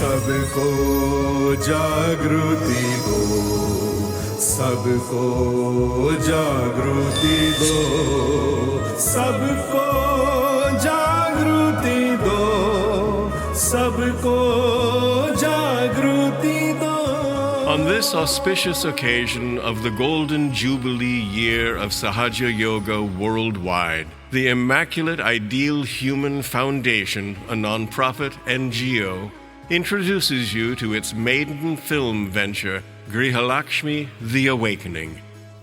सबको जागृति दो, सबको जागृति दो, सबको जागृति दो, सबको जागृति दो. On this auspicious occasion of the Golden Jubilee Year of Sahaja Yoga worldwide, the Immaculate Ideal Human Foundation, a non-profit NGO, introduces you to its maiden film venture, Grihalakshmi The Awakening,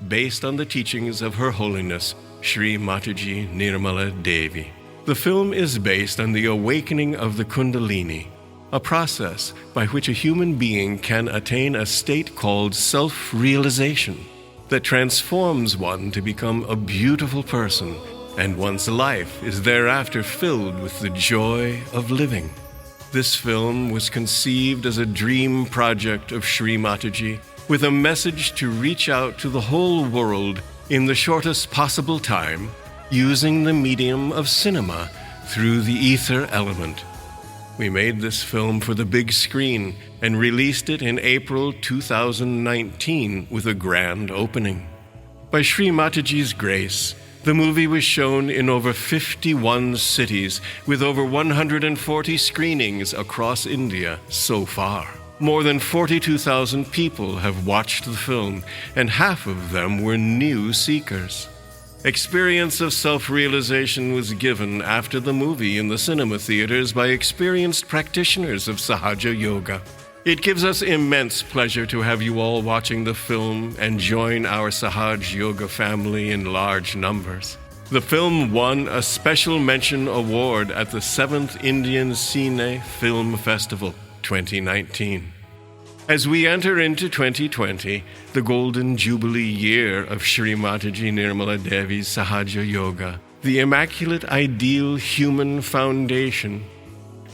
based on the teachings of Her Holiness, Sri Mataji Nirmala Devi. The film is based on the awakening of the Kundalini, a process by which a human being can attain a state called self-realization that transforms one to become a beautiful person, and one's life is thereafter filled with the joy of living. This film was conceived as a dream project of Sri Mataji with a message to reach out to the whole world in the shortest possible time using the medium of cinema through the ether element. We made this film for the big screen and released it in April 2019 with a grand opening. By Sri Mataji's grace, the movie was shown in over 51 cities with over 140 screenings across India so far. More than 42,000 people have watched the film, and half of them were new seekers. Experience of self-realization was given after the movie in the cinema theaters by experienced practitioners of Sahaja Yoga. It gives us immense pleasure to have you all watching the film and join our Sahaj Yoga family in large numbers. The film won a Special Mention Award at the 7th Indian Cine Film Festival 2019. As we enter into 2020, the Golden Jubilee Year of Sri Mataji Nirmala Devi's Sahaja Yoga, the Immaculate Ideal Human Foundation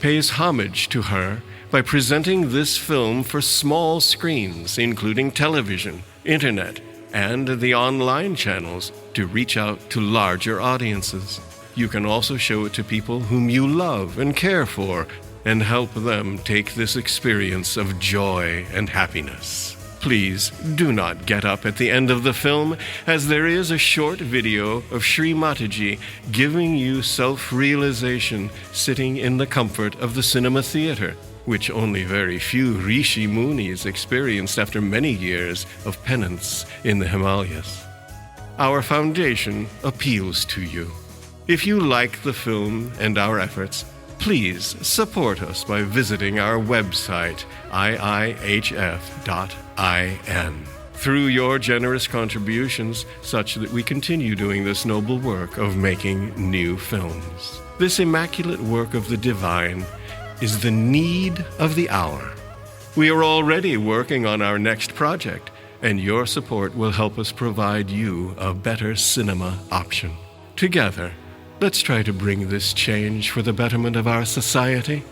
pays homage to her by presenting this film for small screens, including television, internet, and the online channels to reach out to larger audiences. You can also show it to people whom you love and care for and help them take this experience of joy and happiness. Please do not get up at the end of the film, as there is a short video of Sri Mataji giving you self-realization sitting in the comfort of the cinema theater, which only very few Rishi Munis experienced after many years of penance in the Himalayas. Our foundation appeals to you. If you like the film and our efforts, please support us by visiting our website, iihf.in. Through your generous contributions, such that we continue doing this noble work of making new films. This immaculate work of the divine is the need of the hour. We are already working on our next project, and your support will help us provide you a better cinema option. Together, let's try to bring this change for the betterment of our society,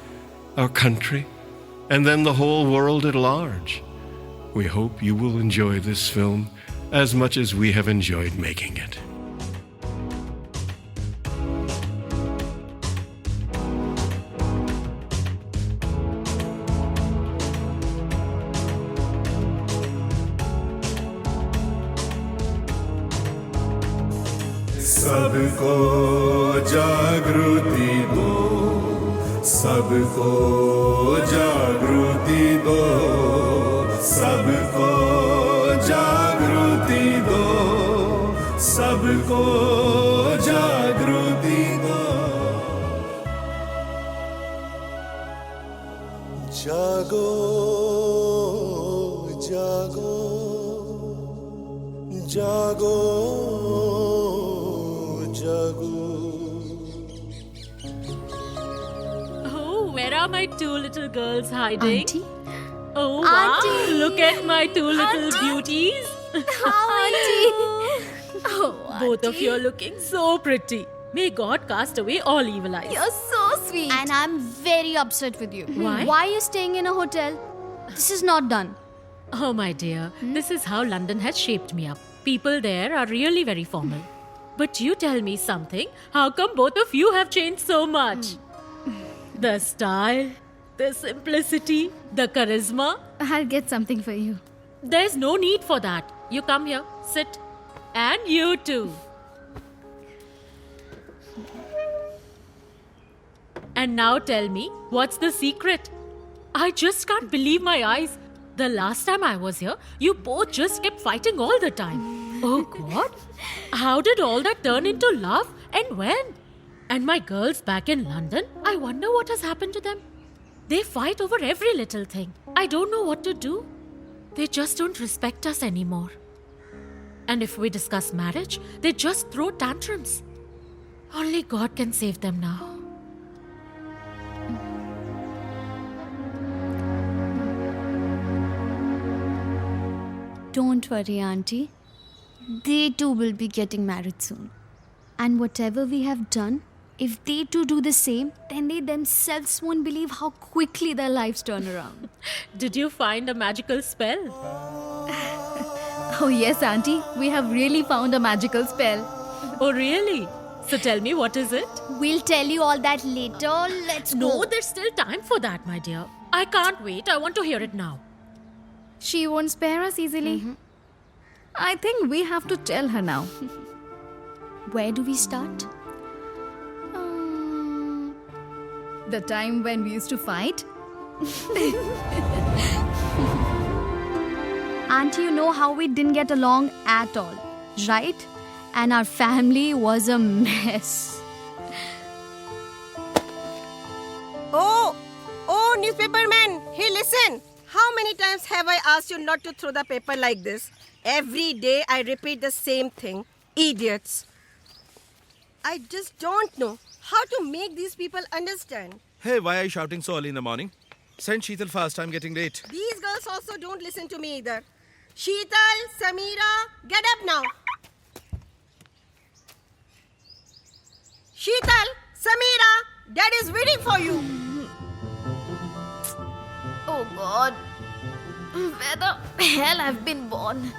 our country, and then the whole world at large. We hope you will enjoy this film as much as we have enjoyed making it. सबको जागृति दो, सबको जागृति दो, सबको जागृति दो, सबको जागृति दो. जागो जागो जागो Oh, where are my two little girls hiding? Auntie? Oh, wow. Auntie! Look at my two little Auntie! beauties. How are you? Oh, Both of Auntie. you are looking so pretty. May God cast away all evil eyes. You're so sweet. And I'm very upset with you. Why? Why are you staying in a hotel? This is not done. Oh, my dear, this is how London has shaped me up. People there are really very formal. But you tell me something. How come both of you have changed so much? The style, The simplicity, the charisma. I'll get something for you. There's no need for that. You come here, sit. And you too. And now tell me, what's the secret? I just can't believe my eyes. The last time I was here, you both just kept fighting all the time. Oh God. How did all that turn into love and when? And my girls back in London, I wonder what has happened to them. They fight over every little thing. I don't know what to do. They just don't respect us anymore. And if we discuss marriage, they just throw tantrums. Only God can save them now. Don't worry, Auntie. They too will be getting married soon. And whatever we have done, if they too do the same, then they themselves won't believe how quickly their lives turn around. Did you find a magical spell? Oh, yes, Auntie. We have really found a magical spell. Oh, really? So tell me, what is it? We'll tell you all that later. Let's No, go. there's still time for that, my dear. I can't wait. I want to hear it now. She won't spare us easily. I think we have to tell her now. Where do we start? The time when we used to fight. Auntie, you know how we didn't get along at all, right? And our family was a mess. Oh, newspaper man. Hey, listen. How many times have I asked you not to throw the paper like this? Every day I repeat the same thing. Idiots. I just don't know how to make these people understand. Hey, why are you shouting so early in the morning? Send Sheetal fast, I'm getting late. These girls also don't listen to me either. Sheetal, Samira, get up now. Sheetal, Samira, Dad is waiting for you. Oh God. Where the hell I've been born?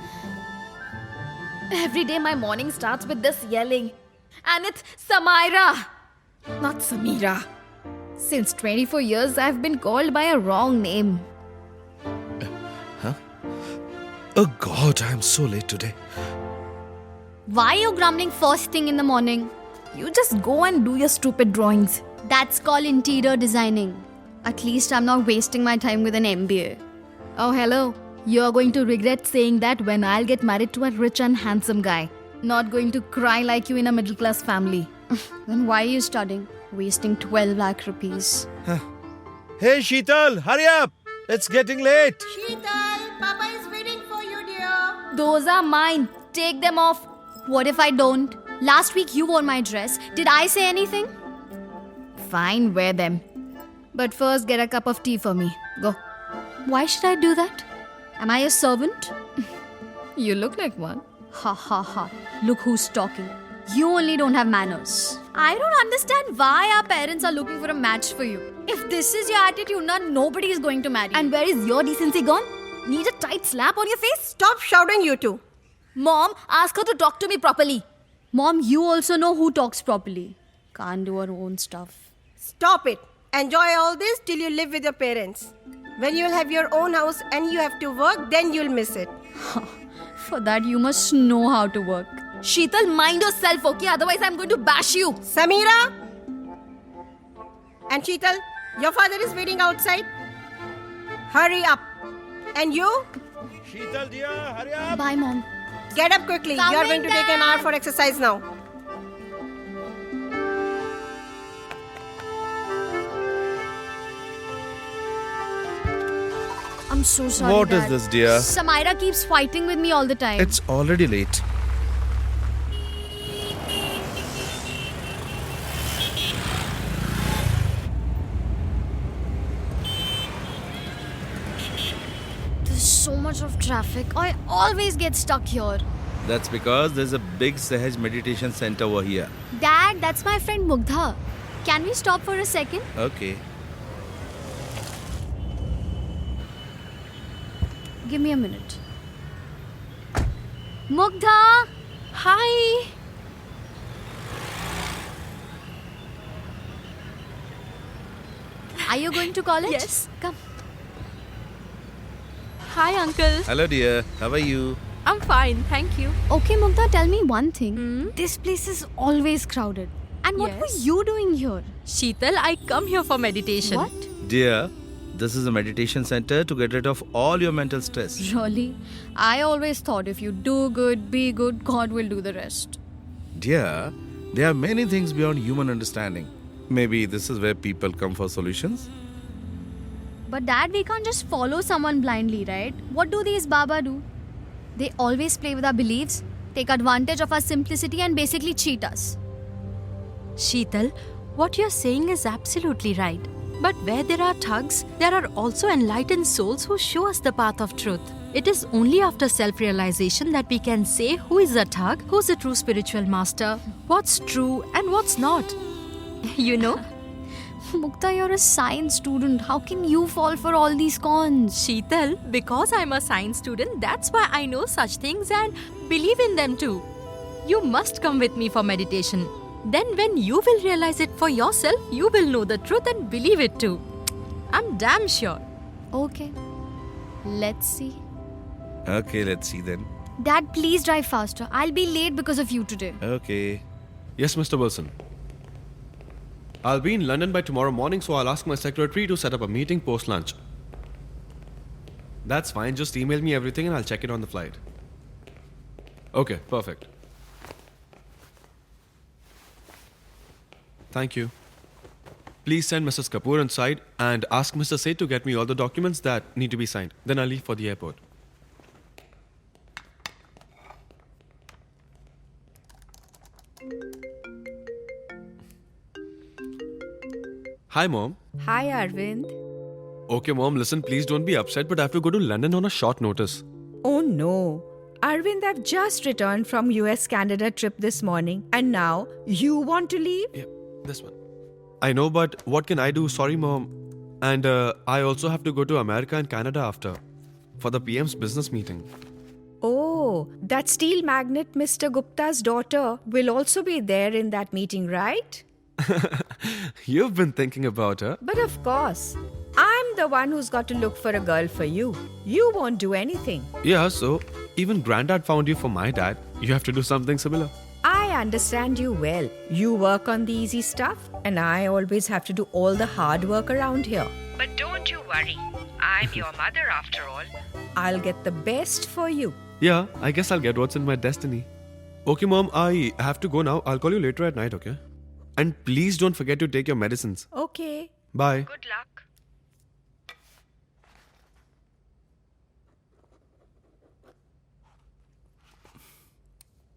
Every day my morning starts with this yelling. And it's Samaira, not Samira. Since 24 years, I've been called by a wrong name. Oh God, I'm so late today. Why are you grumbling first thing in the morning? You just go and do your stupid drawings. That's called interior designing. At least I'm not wasting my time with an MBA. Oh, hello. You're going to regret saying that when I'll get married to a rich and handsome guy. Not going to cry like you in a middle class family. Then why are you studying? Wasting 12 lakh rupees. Hey Sheetal, hurry up! It's getting late. Sheetal, Papa is waiting for you, dear. Those are mine. Take them off. What if I don't? Last week you wore my dress. Did I say anything? Fine, wear them. But first, get a cup of tea for me. Go. Why should I do that? Am I a servant? You look like one. Ha ha ha. Look who's talking. You only don't have manners. I don't understand why our parents are looking for a match for you. If this is your attitude, nobody is going to marry you. And where is your decency gone? Need a tight slap on your face? Stop shouting, you two. Mom, ask her to talk to me properly. Mom, you also know who talks properly. Can't do her own stuff. Stop it. Enjoy all this till you live with your parents. When you'll have your own house and you have to work, then you'll miss it. For that, you must know how to work. Sheetal, mind yourself, okay? Otherwise, I'm going to bash you. Samira! And Sheetal, your father is waiting outside. Hurry up. And you? Sheetal dear, hurry up! Bye, Mom. Get up quickly. You are going to take an hour for exercise now. I'm so sorry, What is Dad. this, dear? Samaira keeps fighting with me all the time. It's already late. There's so much of traffic. I always get stuck here. That's because there's a big Sahaj meditation center over here. Dad, that's my friend Mugdha. Can we stop for a second? Okay. Give me a minute. Mugdha! Hi. Are you going to college? Yes. Come. Hi, uncle. Hello, dear. How are you? I'm fine, thank you. Okay, Mugdha, tell me one thing. This place is always crowded. And what were Yes. you doing here? Sheetal, I come here for meditation. What? Dear, this is a meditation center to get rid of all your mental stress. Really? I always thought if you do good, be good, God will do the rest. Dear, there are many things beyond human understanding. Maybe this is where people come for solutions? But Dad, we can't just follow someone blindly, right? What do these Baba do? They always play with our beliefs, take advantage of our simplicity and basically cheat us. Sheetal, what you're saying is absolutely right. But where there are thugs, there are also enlightened souls who show us the path of truth. It is only after self-realization that we can say who is a thug, who's a true spiritual master, what's true and what's not. You know? Mukta, you're a science student. How can you fall for all these cons? Sheetal, because I'm a science student, that's why I know such things and believe in them too. You must come with me for meditation. Then when you will realize it for yourself, you will know the truth and believe it too. I'm damn sure. Okay. Let's see. Okay, let's see then. Dad, please drive faster. I'll be late because of you today. Okay. Yes, Mr. Wilson. I'll be in London by tomorrow morning, so I'll ask my secretary to set up a meeting post-lunch. That's fine. Just email me everything and I'll check it on the flight. Okay, perfect. Thank you. Please send Mrs. Kapoor inside and ask Mr. Seth to get me all the documents that need to be signed. Then I'll leave for the airport. Hi, Mom. Hi, Arvind. Okay, Mom, listen, please don't be upset, but I have to go to London on a short notice. Oh no. Arvind, I've just returned from US-Canada trip this morning and now you want to leave? Yeah, this one. I know, but what can I do? Sorry, Mom. And I also have to go to America and Canada after for the PM's business meeting. Oh, that steel magnate Mr. Gupta's daughter will also be there in that meeting, right? You've been thinking about her. But of course, I'm the one who's got to look for a girl for you. You won't do anything. Yeah, so even Granddad found you for my dad. You have to do something similar. I understand you well. You work on the easy stuff and I always have to do all the hard work around here. But don't you worry. I'm your mother after all. I'll get the best for you. Yeah, I guess I'll get what's in my destiny. Okay, Mom, I have to go now. I'll call you later at night, okay? And please don't forget to take your medicines. Okay. Bye. Good luck.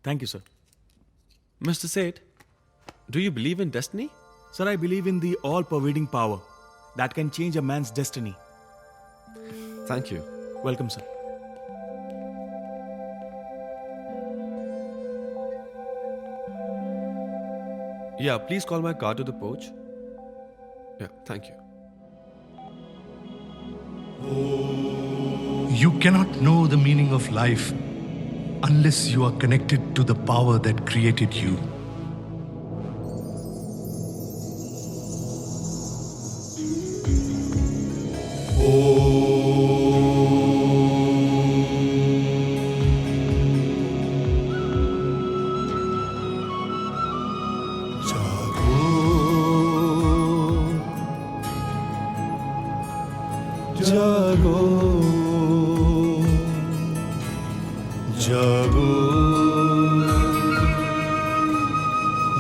Thank you, sir. Mr. Seth, do you believe in destiny? Sir, I believe in the all-pervading power that can change a man's destiny. Thank you. Welcome, sir. Yeah, please call my car to the porch. Yeah, thank you. You cannot know the meaning of life unless you are connected to the power that created you. जागो जागो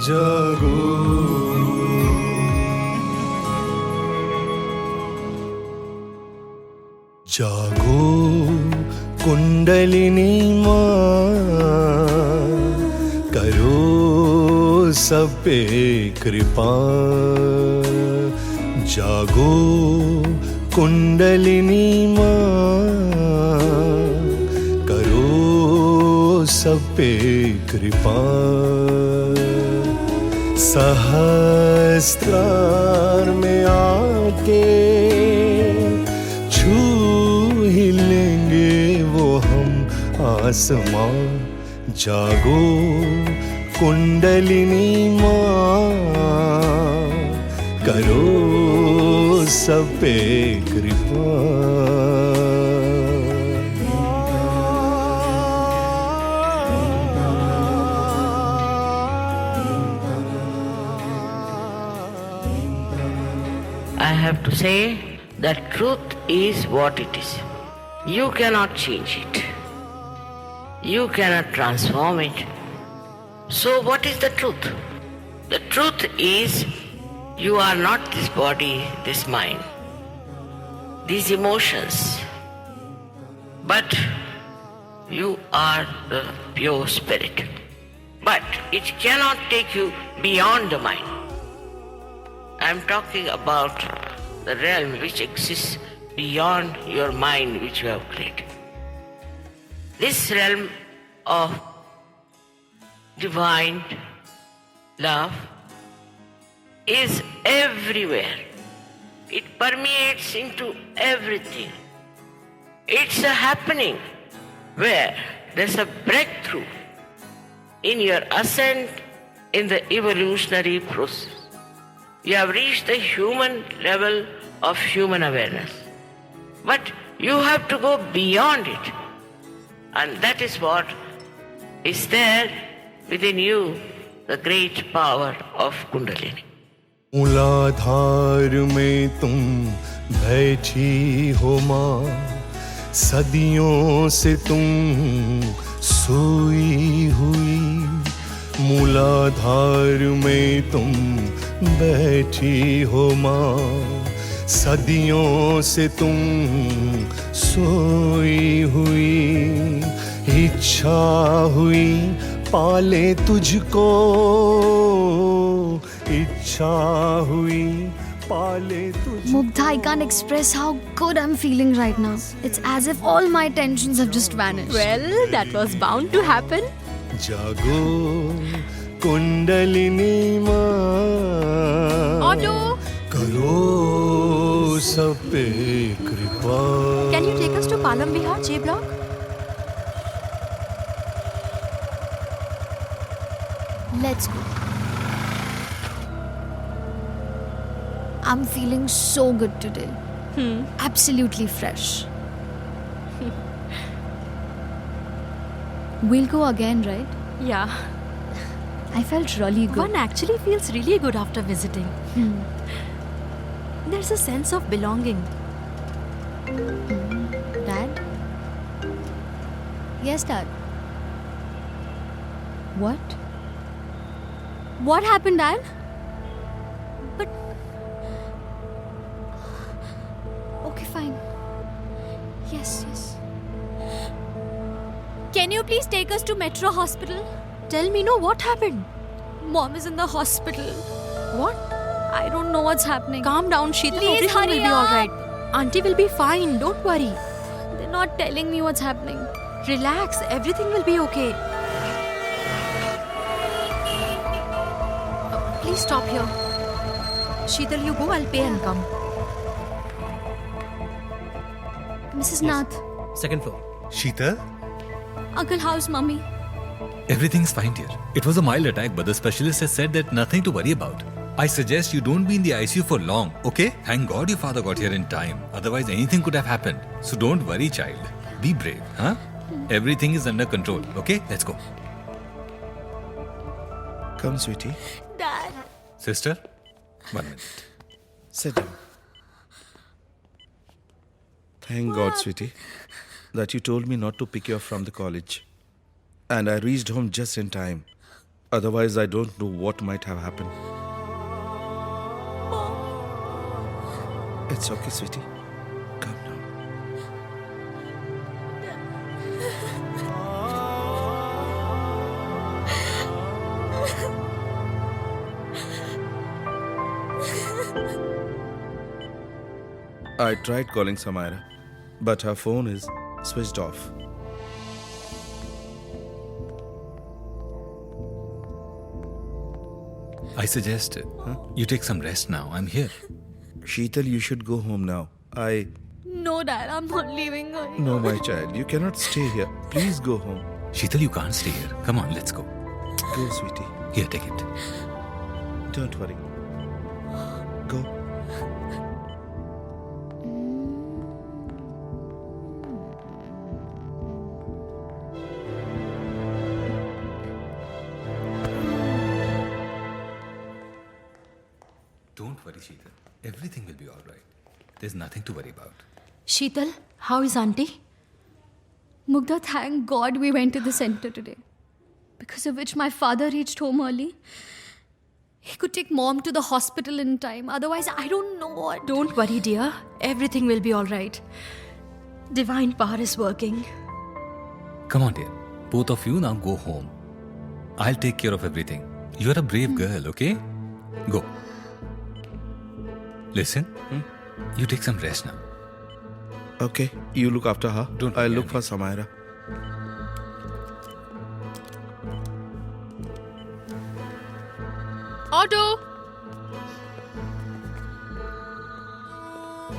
जागो जागो कुंडलिनी माँ करो सब पे कृपा जागो कुंडलिनी माँ करो सब पे कृपा सहस्त्रार में आके छू ही लेंगे वो हम आसमां जागो कुंडलिनी माँ करो सब पे कृपा I have to say that truth is what it is. You cannot change it. You cannot transform it. So what is the truth? The truth is you are not this body, this mind, these emotions, but you are the pure spirit. But it cannot take you beyond the mind. I am talking about the realm which exists beyond your mind which you have created. This realm of divine love is everywhere. It permeates into everything. It's a happening where there's a breakthrough in your ascent in the evolutionary process. You have reached the human level of human awareness. But you have to go beyond it. And that is what is there within you, the great power of Kundalini. मूलाधार में तुम बैठी हो माँ सदियों से तुम सोई हुई मूलाधार में तुम बैठी हो माँ सदियों से तुम सोई हुई इच्छा हुई पाले तुझको इच्छा हुई पाले तुझको Mugdha, I can't express how good I'm feeling right now. It's as if all my tensions have just vanished. Well, that was bound to happen. जागो कुंडलिनी माँ Auto! करो सब पे कृपा Can you take us to Palam Vihar, J Block? Let's go. I'm feeling so good today. Absolutely fresh. We'll go again, right? Yeah. I felt really good. One actually feels really good after visiting. There's a sense of belonging. Dad? Yes, Dad. What? What happened, Dad? But... Okay, fine. Yes. Can you please take us to Metro Hospital? Tell me, what happened? Mom is in the hospital. What? I don't know what's happening. Calm down, Sheetal. Please Everything hurry will be up. alright. Auntie will be fine. Don't worry. They're not telling me what's happening. Relax. Everything will be okay. Please stop here. Sheetal, you go. I'll pay and come. Mrs. Nath. Second floor. Sheetal? Uncle, how's Mummy? Everything's fine, dear. It was a mild attack, but the specialist has said that nothing to worry about. I suggest you don't be in the ICU for long, okay? Thank God your father got here in time. Otherwise, anything could have happened. So don't worry, child. Be brave, huh? Everything is under control, okay? Let's go. Come, sweetie. Dad. Sister, 1 minute. Sit down. Thank God, sweetie, that you told me not to pick you up from the college. And I reached home just in time. Otherwise, I don't know what might have happened. It's okay, sweetie. Calm down. I tried calling Samaira, but her phone is switched off. I suggest you take some rest now. I'm here. Sheetal, you should go home now. No, Dad, I'm not leaving her. No, my child, you cannot stay here. Please go home. Sheetal, you can't stay here. Come on, let's go. Go, sweetie. Here, take it. Don't worry. Go. Don't worry, Sheetal. Everything will be all right. There's nothing to worry about. Sheetal, how is Auntie? Mugdha, thank God we went to the center today. Because of which my father reached home early. He could take mom to the hospital in time. Otherwise, I don't know what. Don't worry, dear. Everything will be all right. Divine power is working. Come on, dear. Both of you now go home. I'll take care of everything. You're a brave girl, okay? Go. Listen, you take some rest now. Okay, you look after her. I'll look for Samaira. Auto!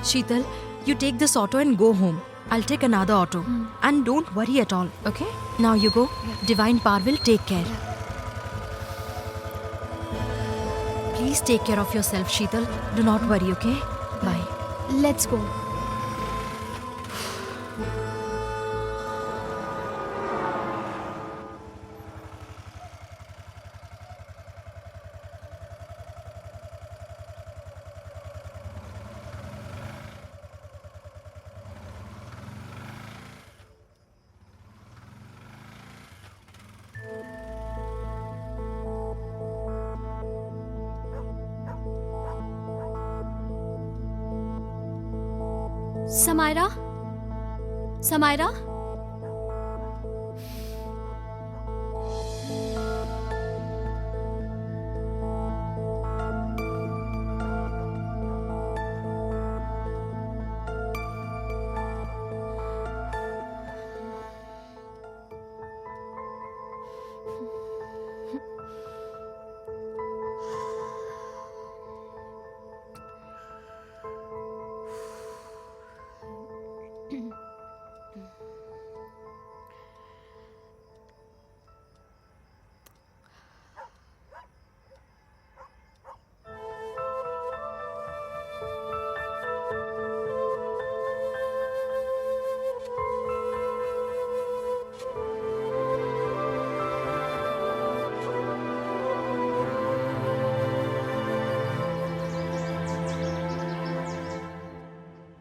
Sheetal, you take this auto and go home. I'll take another auto. And don't worry at all, okay? Now you go. Divine power will take care. Please take care of yourself, Sheetal. Do not worry, okay? Bye. Let's go. Samaira? Samaira?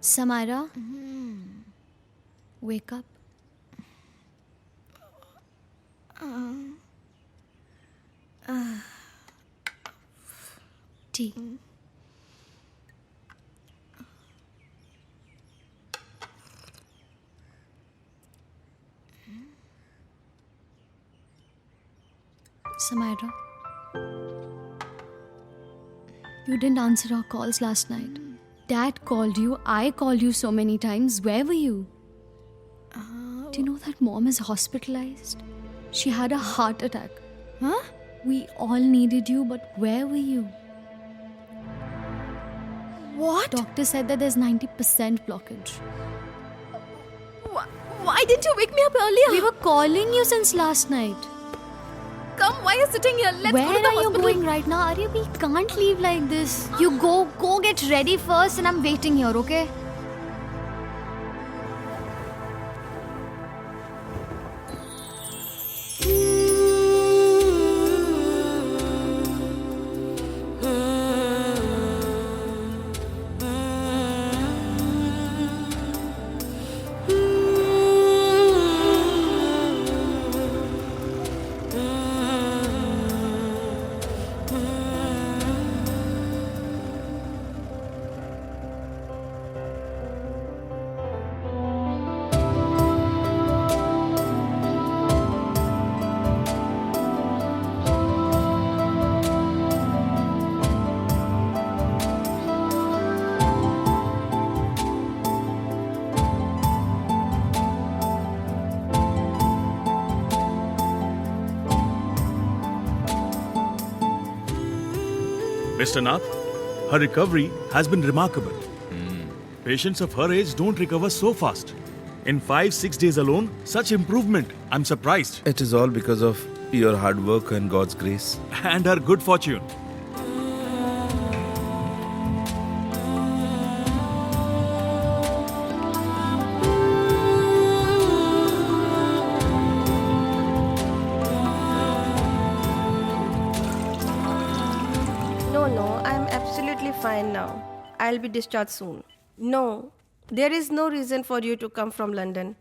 Samaira? Wake up. Tea. Samaira, you didn't answer our calls last night. Dad called you, I called you so many times. Where were you? Do you know that mom is hospitalized? She had a heart attack. Huh? We all needed you, but where were you? What? Doctor said that there's 90% blockage. Why didn't you wake me up earlier? We were calling you since last night. Come, why are you sitting here? Let's Where go to the are you hospital. going right now? Arya, we can't leave like this. You go get ready first and I'm waiting here, okay? Mr. Nath, her recovery has been remarkable. Patients of her age don't recover so fast. In 5-6 days alone, such improvement. I'm surprised. It is all because of your hard work and God's grace. And her good fortune. fine now. I'll be discharged soon. No, there is no reason for you to come from London.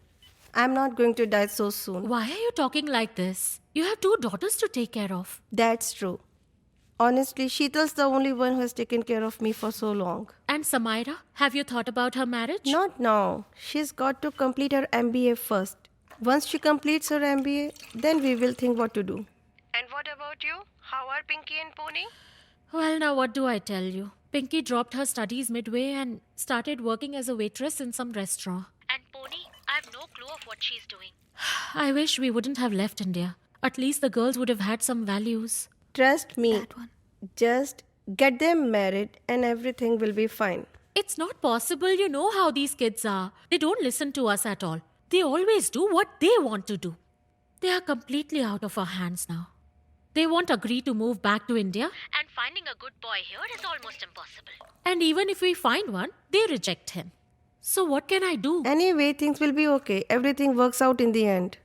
I'm not going to die so soon. Why are you talking like this? You have 2 daughters to take care of. That's true. Honestly, Sheetal's the only one who has taken care of me for so long. And Samaira, have you thought about her marriage? Not now. She's got to complete her MBA first. Once she completes her MBA, then we will think what to do. And what about you? How are Pinky and Pony? Well, now what do I tell you? Pinky dropped her studies midway and started working as a waitress in some restaurant. And Pony, I have no clue of what she's doing. I wish we wouldn't have left India. At least the girls would have had some values. Trust me. Just get them married and everything will be fine. It's not possible. You know how these kids are. They don't listen to us at all. They always do what they want to do. They are completely out of our hands now. They won't agree to move back to India. And finding a good boy here is almost impossible. And even if we find one, they reject him. So what can I do? Anyway, things will be okay. Everything works out in the end.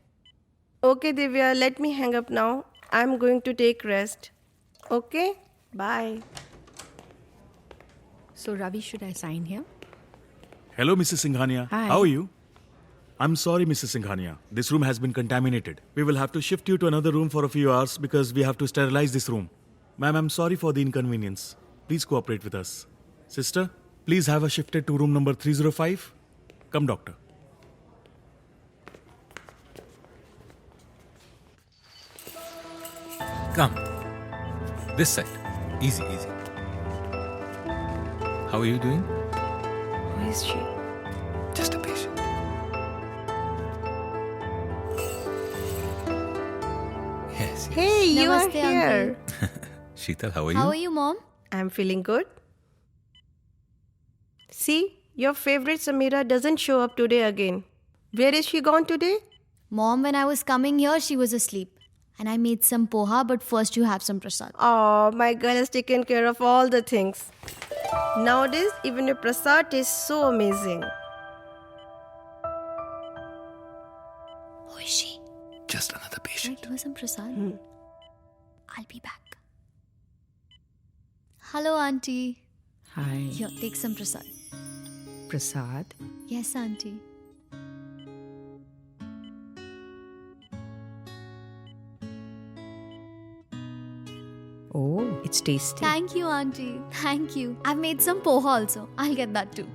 Okay, Divya, let me hang up now. I'm going to take rest. Okay? Bye. So, Ravi, should I sign here? Hello, Mrs. Singhania. Hi. How are you? I'm sorry, Mrs. Singhania. This room has been contaminated. We will have to shift you to another room for a few hours because we have to sterilize this room. Ma'am, I'm sorry for the inconvenience. Please cooperate with us. Sister, please have her shifted to room number 305. Come, doctor. Come. This side. Easy, easy. How are you doing? Who is she? Just a patient. Yes. Hey, you are Namaste, here. Sheetal, how are you? How are you, Mom? I'm feeling good. See, your favorite Samira doesn't show up today again. Where is she gone today? Mom, when I was coming here, she was asleep. And I made some poha, but first you have some prasad. Oh, my girl has taken care of all the things. Nowadays, even a prasad is so amazing. Who is she? Just another patient. Give her some prasad. I'll be back. Hello, Auntie. Hi. Here, take some prasad. Prasad. Yes, Auntie. Oh, it's tasty. Thank you, Auntie. Thank you. I've made some poha also. I'll get that too.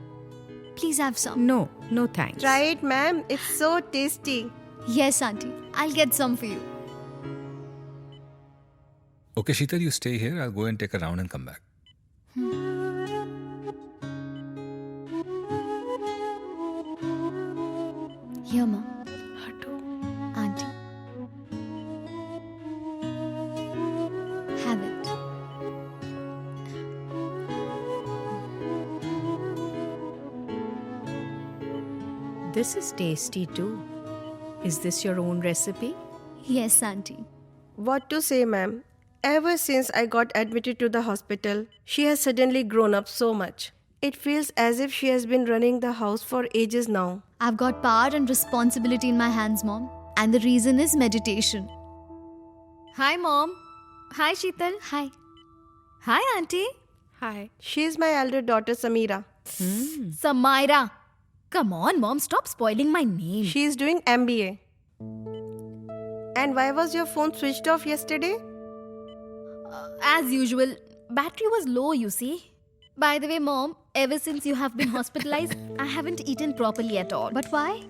Please have some. No, no thanks. Try it, ma'am. It's so tasty. Yes, Auntie. I'll get some for you. Okay, Sheetal, you stay here. I'll go and take a round and come back. Here, Ma. Auntie. Have it. This is tasty too. Is this your own recipe? Yes, Auntie. What to say, ma'am? Ever since I got admitted to the hospital, she has suddenly grown up so much. It feels as if she has been running the house for ages now. I've got power and responsibility in my hands, Mom. And the reason is meditation. Hi, Mom. Hi, Sheetal. Hi. Hi, Auntie. Hi. She is my elder daughter, Samira. Samaira. Come on, Mom. Stop spoiling my name. She is doing MBA. And why was your phone switched off yesterday? As usual, battery was low, you see. By the way, Mom, ever since you have been hospitalized, I haven't eaten properly at all. But why?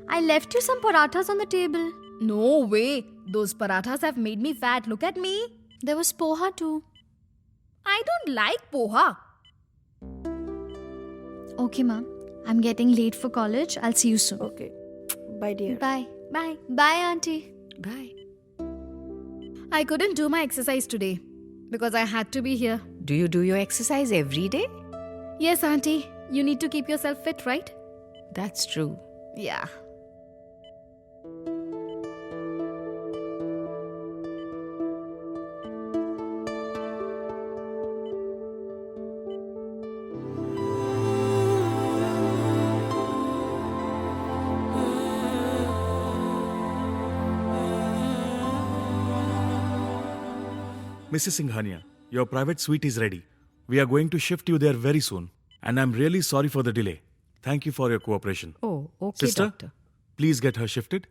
I left you some parathas on the table. No way. Those parathas have made me fat. Look at me. There was poha too. I don't like poha. Okay, Ma. I'm getting late for college. I'll see you soon. Okay. Bye, dear. Bye. Bye. Bye, Auntie. Bye. I couldn't do my exercise today because I had to be here. Do you do your exercise every day? Yes, Auntie. You need to keep yourself fit, right? That's true. Yeah. Mrs. Singhania, your private suite is ready. We are going to shift you there very soon. And I'm really sorry for the delay. Thank you for your cooperation. Oh, okay, Sister, doctor. please get her shifted.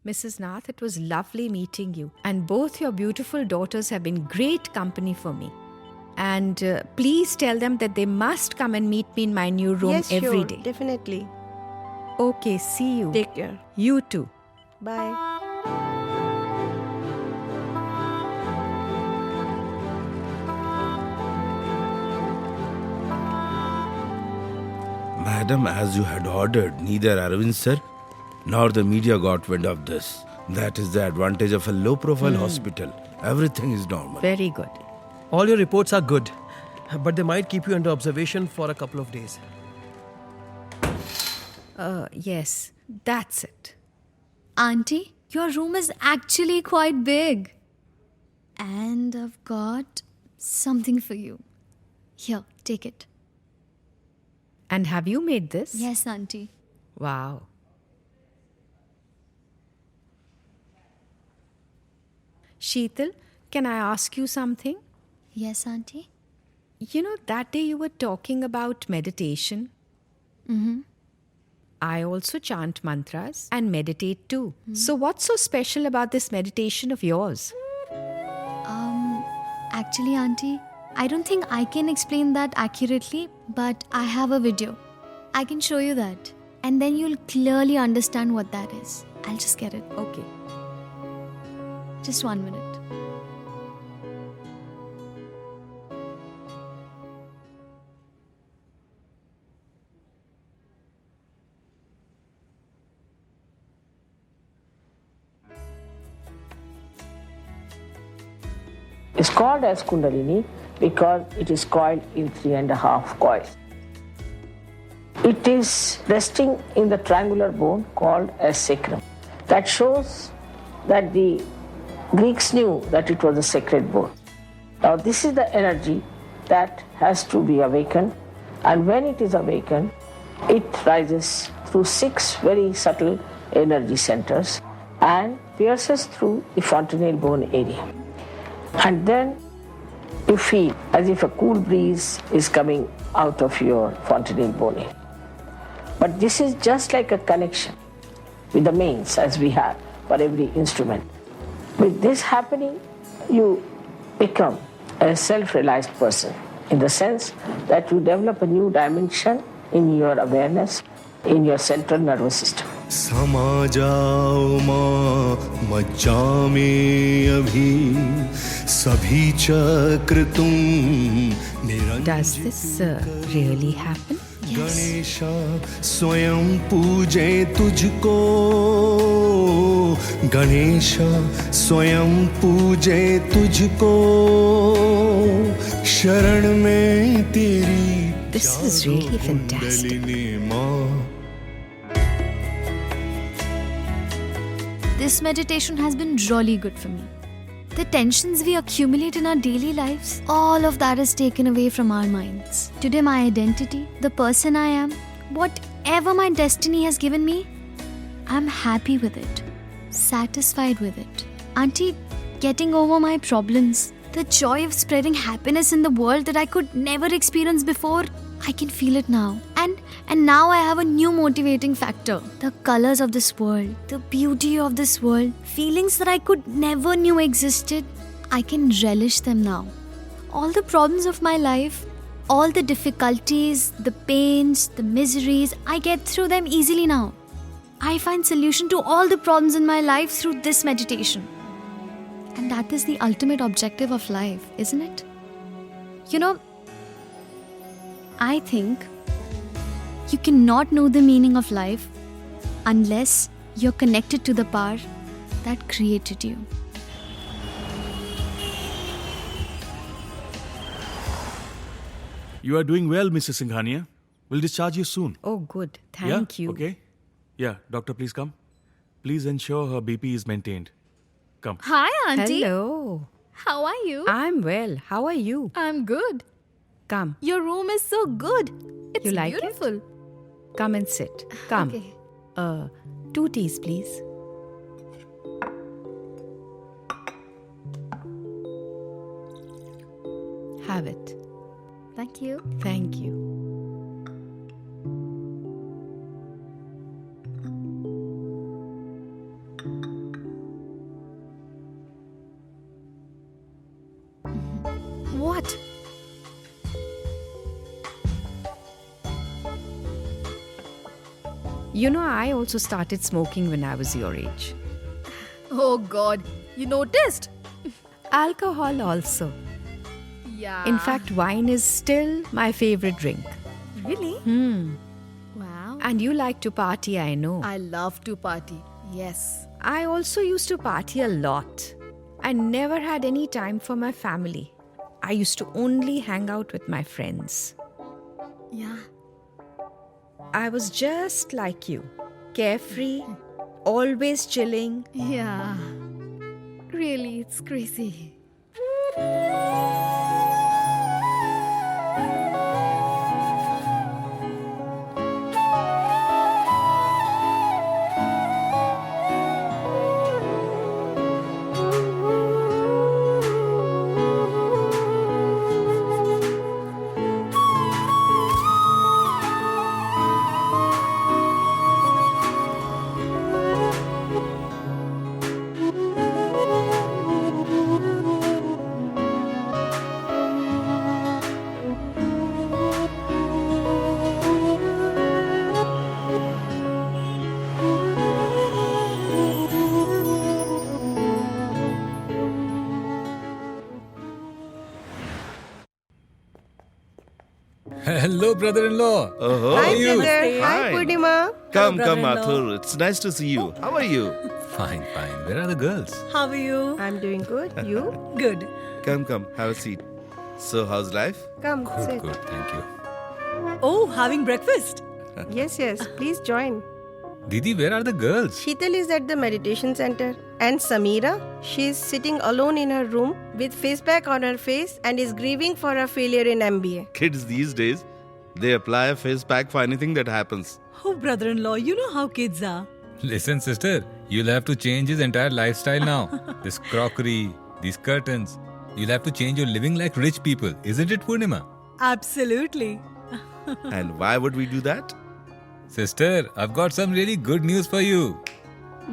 Mrs. Nath, it was lovely meeting you. And both your beautiful daughters have been great company for me. And please tell them that they must come and meet me in my new room Yes, every sure, day. definitely. Okay, see you. Take care. You too. Bye. Madam, as you had ordered, neither Arvind sir nor the media got wind of this. That is the advantage of a low-profile hospital. Everything is normal. Very good. All your reports are good, but they might keep you under observation for a couple of days. Yes, that's it. Auntie, your room is actually quite big. And I've got something for you. Here, take it. And have you made this? Yes, Auntie. Wow. Sheetal, can I ask you something? Yes, Auntie. You know, that day you were talking about meditation. Mm-hmm. I also chant mantras and meditate too. So, what's so special about this meditation of yours? Actually, Auntie, I don't think I can explain that accurately, but I have a video. I can show you that. And then you'll clearly understand what that is. I'll just get it. Okay. Just 1 minute. It's called as Kundalini because it is coiled in 3.5 coils. It is resting in the triangular bone called as sacrum. That shows that the Greeks knew that it was a sacred bone. Now this is the energy that has to be awakened, and when it is awakened, it rises through 6 very subtle energy centers and pierces through the fontanelle bone area. And then you feel as if a cool breeze is coming out of your fontanelle bone. But this is just like a connection with the mains as we have for every instrument. With this happening, you become a self-realized person in the sense that you develop a new dimension in your awareness, in your central nervous system. समा जाओ माँ मज्जा में अभी सभी चक्र तुम Niranjan Does this really happen? Ganesha स्वयं पूजे तुझको गणेशा स्वयं पूजे तुझको शरण में तेरी This is really fantastic. गलिने माँ This meditation has been really good for me. The tensions we accumulate in our daily lives, all of that is taken away from our minds. Today, my identity, the person I am, whatever my destiny has given me, I'm happy with it, satisfied with it. Auntie, getting over my problems, the joy of spreading happiness in the world that I could never experience before, I can feel it now. And now I have a new motivating factor. The colors of this world, the beauty of this world, feelings that I could never knew existed, I can relish them now. All the problems of my life, all the difficulties, the pains, the miseries, I get through them easily now. I find solution to all the problems in my life through this meditation. And that is the ultimate objective of life, isn't it? You know, I think you cannot know the meaning of life unless you're connected to the power that created you. You are doing well, Mrs. Singhania. We'll discharge you soon. Oh, good. Thank you. Okay. Yeah, doctor, please come. Please ensure her BP is maintained. Come. Hi, Auntie. Hello. How are you? I'm well. How are you? I'm good. Come. Your room is so good. It's You like it? beautiful. Come and sit. Come. Okay. 2 teas, please. Thank you. Thank you. What? You know, I also started smoking when I was your age. Oh God, you noticed? Alcohol also. Yeah. In fact, wine is still my favorite drink. Really? Wow. And you like to party, I know. I love to party. Yes. I also used to party a lot. I never had any time for my family. I used to only hang out with my friends. Yeah. I was just like you, carefree, always chilling. Yeah. Really, it's crazy. Hello, brother-in-law. Oh, Hi, How are you? brother. Hi, Purnima. Come, Mathur. It's nice to see you. How are you? Fine, fine. Where are the girls? How are you? I'm doing good. You? Good. Come, have a seat. So, how's life? Come, sit. Good, thank you. Oh, having breakfast? Yes, please join. Didi, where are the girls? Sheetal is at the meditation center. And Samira, she's sitting alone in her room with face pack on her face and is grieving for her failure in MBA. Kids these days, they apply a face pack for anything that happens. Oh, brother-in-law, you know how kids are. Listen, sister, you'll have to change his entire lifestyle now. This crockery, these curtains. You'll have to change your living like rich people, isn't it, Purnima? Absolutely. And why would we do that? Sister, I've got some really good news for you.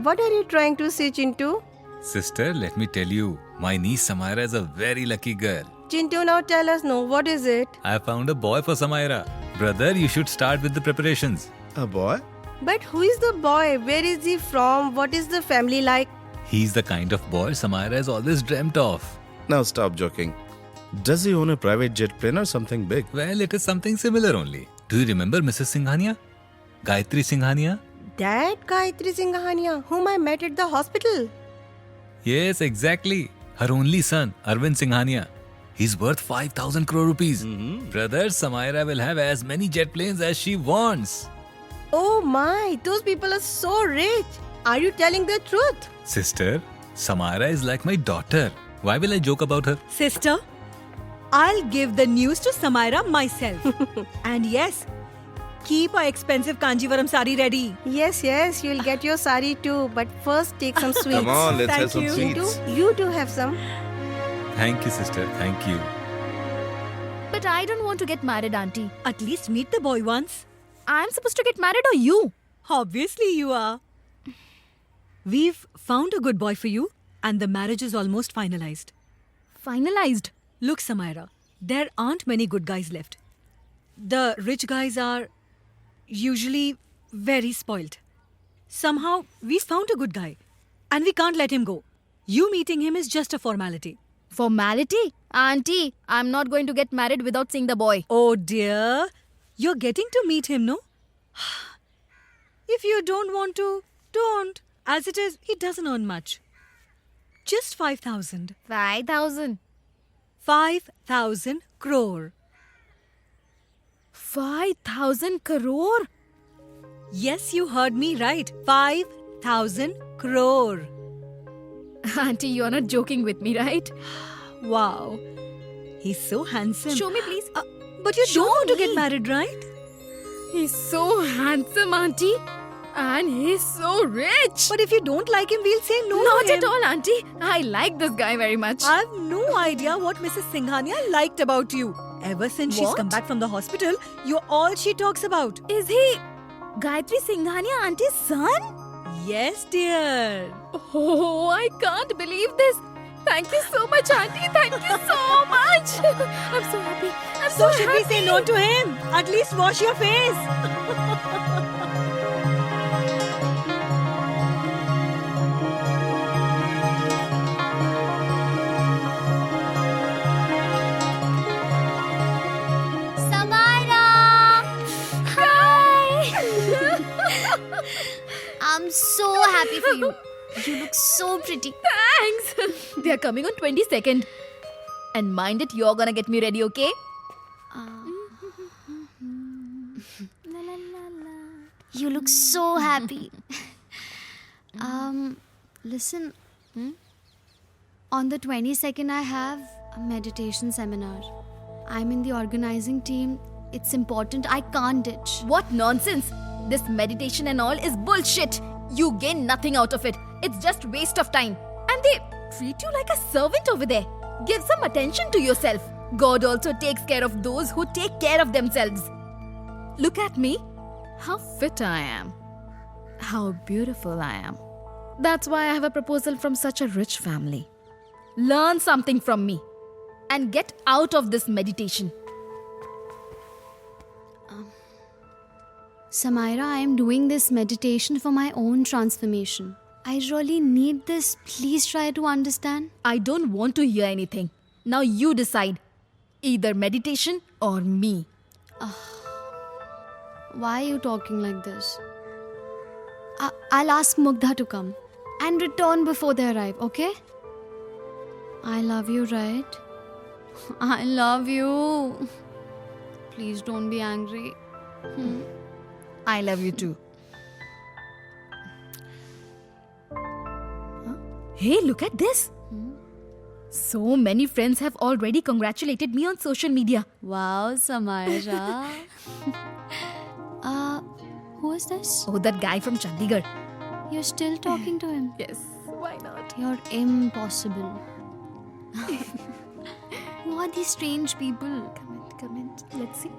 What are you trying to say, Chintu? Sister, let me tell you, my niece Samaira is a very lucky girl. Chintu, now tell us, no, what is it? I found a boy for Samaira. Brother, you should start with the preparations. A boy? But who is the boy? Where is he from? What is the family like? He's the kind of boy Samaira has always dreamt of. Now stop joking. Does he own a private jet plane or something big? Well, it is something similar only. Do you remember Mrs. Singhania? Gayatri Singhania? That Gayatri Singhania, whom I met at the hospital. Yes, exactly. Her only son, Arvind Singhania. He's worth 5,000 crore rupees. Brother, Samaira will have as many jet planes as she wants. Oh my, those people are so rich. Are you telling the truth? Sister, Samaira is like my daughter. Why will I joke about her? Sister, I'll give the news to Samaira myself. And yes, keep our expensive Kanjivaram sari ready. Yes, you'll get your sari too. But first take some sweets. Come on, let's have Thank some you. sweets. You do have some. Thank you, sister. Thank you. But I don't want to get married, Auntie. At least meet the boy once. I'm supposed to get married or you? Obviously you are. We've found a good boy for you and the marriage is almost finalized. Finalized? Look, Samaira, there aren't many good guys left. The rich guys are usually very spoiled. Somehow, we found a good guy and we can't let him go. You meeting him is just a formality. Formality? Auntie, I'm not going to get married without seeing the boy. Oh dear, you're getting to meet him, no? If you don't want to, don't. As it is, he doesn't earn much. Just 5,000. 5,000. 5,000 crore. 5,000 crore? Yes, you heard me right. 5,000 crore. Auntie, you're not joking with me, right? Wow. He's so handsome. Show me, please. But you Show don't want to me. get married, right? He's so handsome, Auntie. And he's so rich. But if you don't like him, we'll say no Not to him. at all, Auntie. I like this guy very much. I have no idea what Mrs. Singhania liked about you. Ever since she's What? come back from the hospital, you're all she talks about. Is he Gayatri Singhania auntie's son? Yes, dear. Oh, I can't believe this. Thank you so much, auntie. Thank you so much. I'm so happy. I'm So so should happy. we say no to him? At least wash your face. Samaira! Hi! I'm so happy for you. You look so pretty. Thanks. They are coming on 22nd. And mind it, you're gonna get me ready, okay? You look so happy. Listen. On the 22nd, I have a meditation seminar. I'm in the organizing team. It's important. I can't ditch. What nonsense! This meditation and all is bullshit. You gain nothing out of it. It's just waste of time. And they treat you like a servant over there. Give some attention to yourself. God also takes care of those who take care of themselves. Look at me. How fit I am. How beautiful I am. That's why I have a proposal from such a rich family. Learn something from me. And get out of this meditation. Samaira, I am doing this meditation for my own transformation. I really need this. Please try to understand. I don't want to hear anything. Now you decide. Either meditation or me. Why are you talking like this? I'll ask Mugdha to come and return before they arrive, okay? I love you, right? I love you. Please don't be angry. I love you too. Hey, look at this. So many friends have already congratulated me on social media. Wow, Samaira. Who is this? Oh, that guy from Chandigarh. You're still talking to him? Yes, why not? You're impossible. Who are these strange people? Come in. Let's see.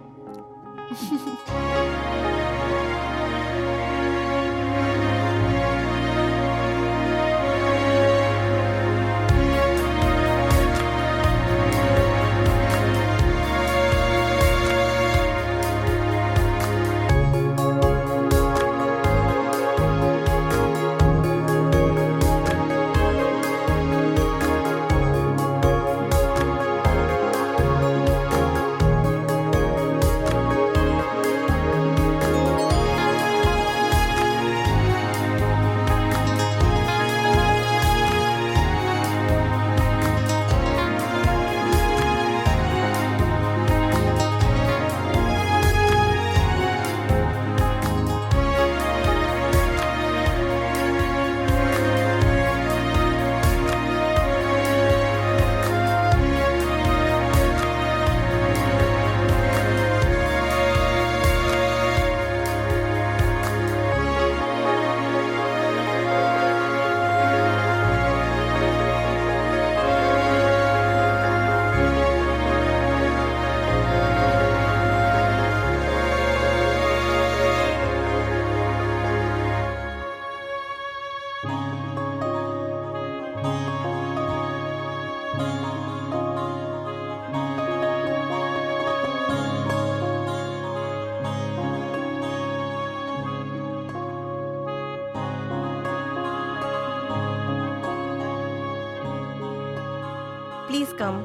Please come.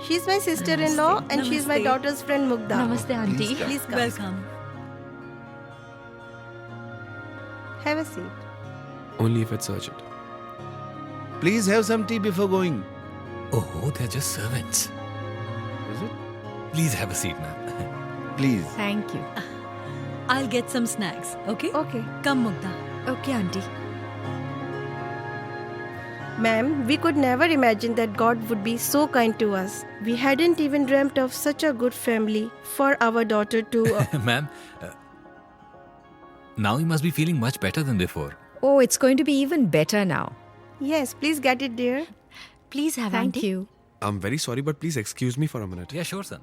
She's my sister-in-law and she's my Namaste. daughter's friend Mugdha. Namaste, auntie. Please come. Welcome. Have a seat. Only if it's urgent. Please have some tea before going. Oh, they're just servants. Is it? Please have a seat, ma'am. Please. Thank you. I'll get some snacks, okay? Okay. Come, Mugdha. Okay, auntie. Ma'am, we could never imagine that God would be so kind to us. We hadn't even dreamt of such a good family for our daughter to... Ma'am, now you must be feeling much better than before. Oh, it's going to be even better now. Yes, please get it, dear. Please have Thank auntie. you. I'm very sorry, but please excuse me for a minute. Yeah, sure, son.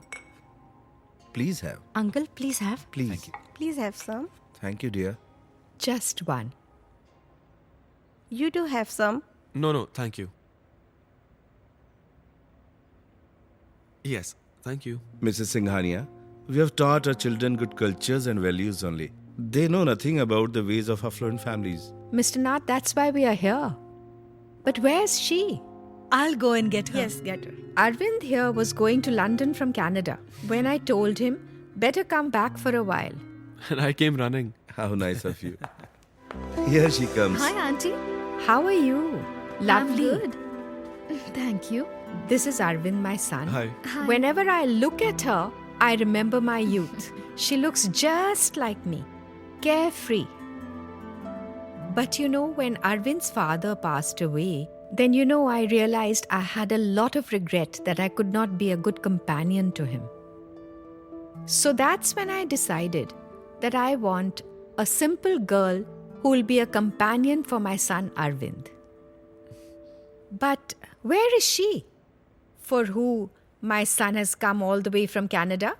Please have. Uncle, please have. Please. Thank you. Please have some. Thank you, dear. Just one. You do have some. No, thank you. Yes, thank you. Mrs. Singhania, we have taught our children good cultures and values only. They know nothing about the ways of affluent families. Mr. Nath, that's why we are here. But where's she? I'll go and get her. Yes, get her. Arvind here was going to London from Canada. When I told him, better come back for a while. And I came running. How nice of you. Here she comes. Hi, Auntie. How are you? Lovely. I'm good. Thank you. This is Arvind, my son. Hi. Hi. Whenever I look at her, I remember my youth. She looks just like me, carefree. But when Arvind's father passed away, then I realized I had a lot of regret that I could not be a good companion to him. So that's when I decided that I want a simple girl who will be a companion for my son Arvind. But where is she? For who my son has come all the way from Canada?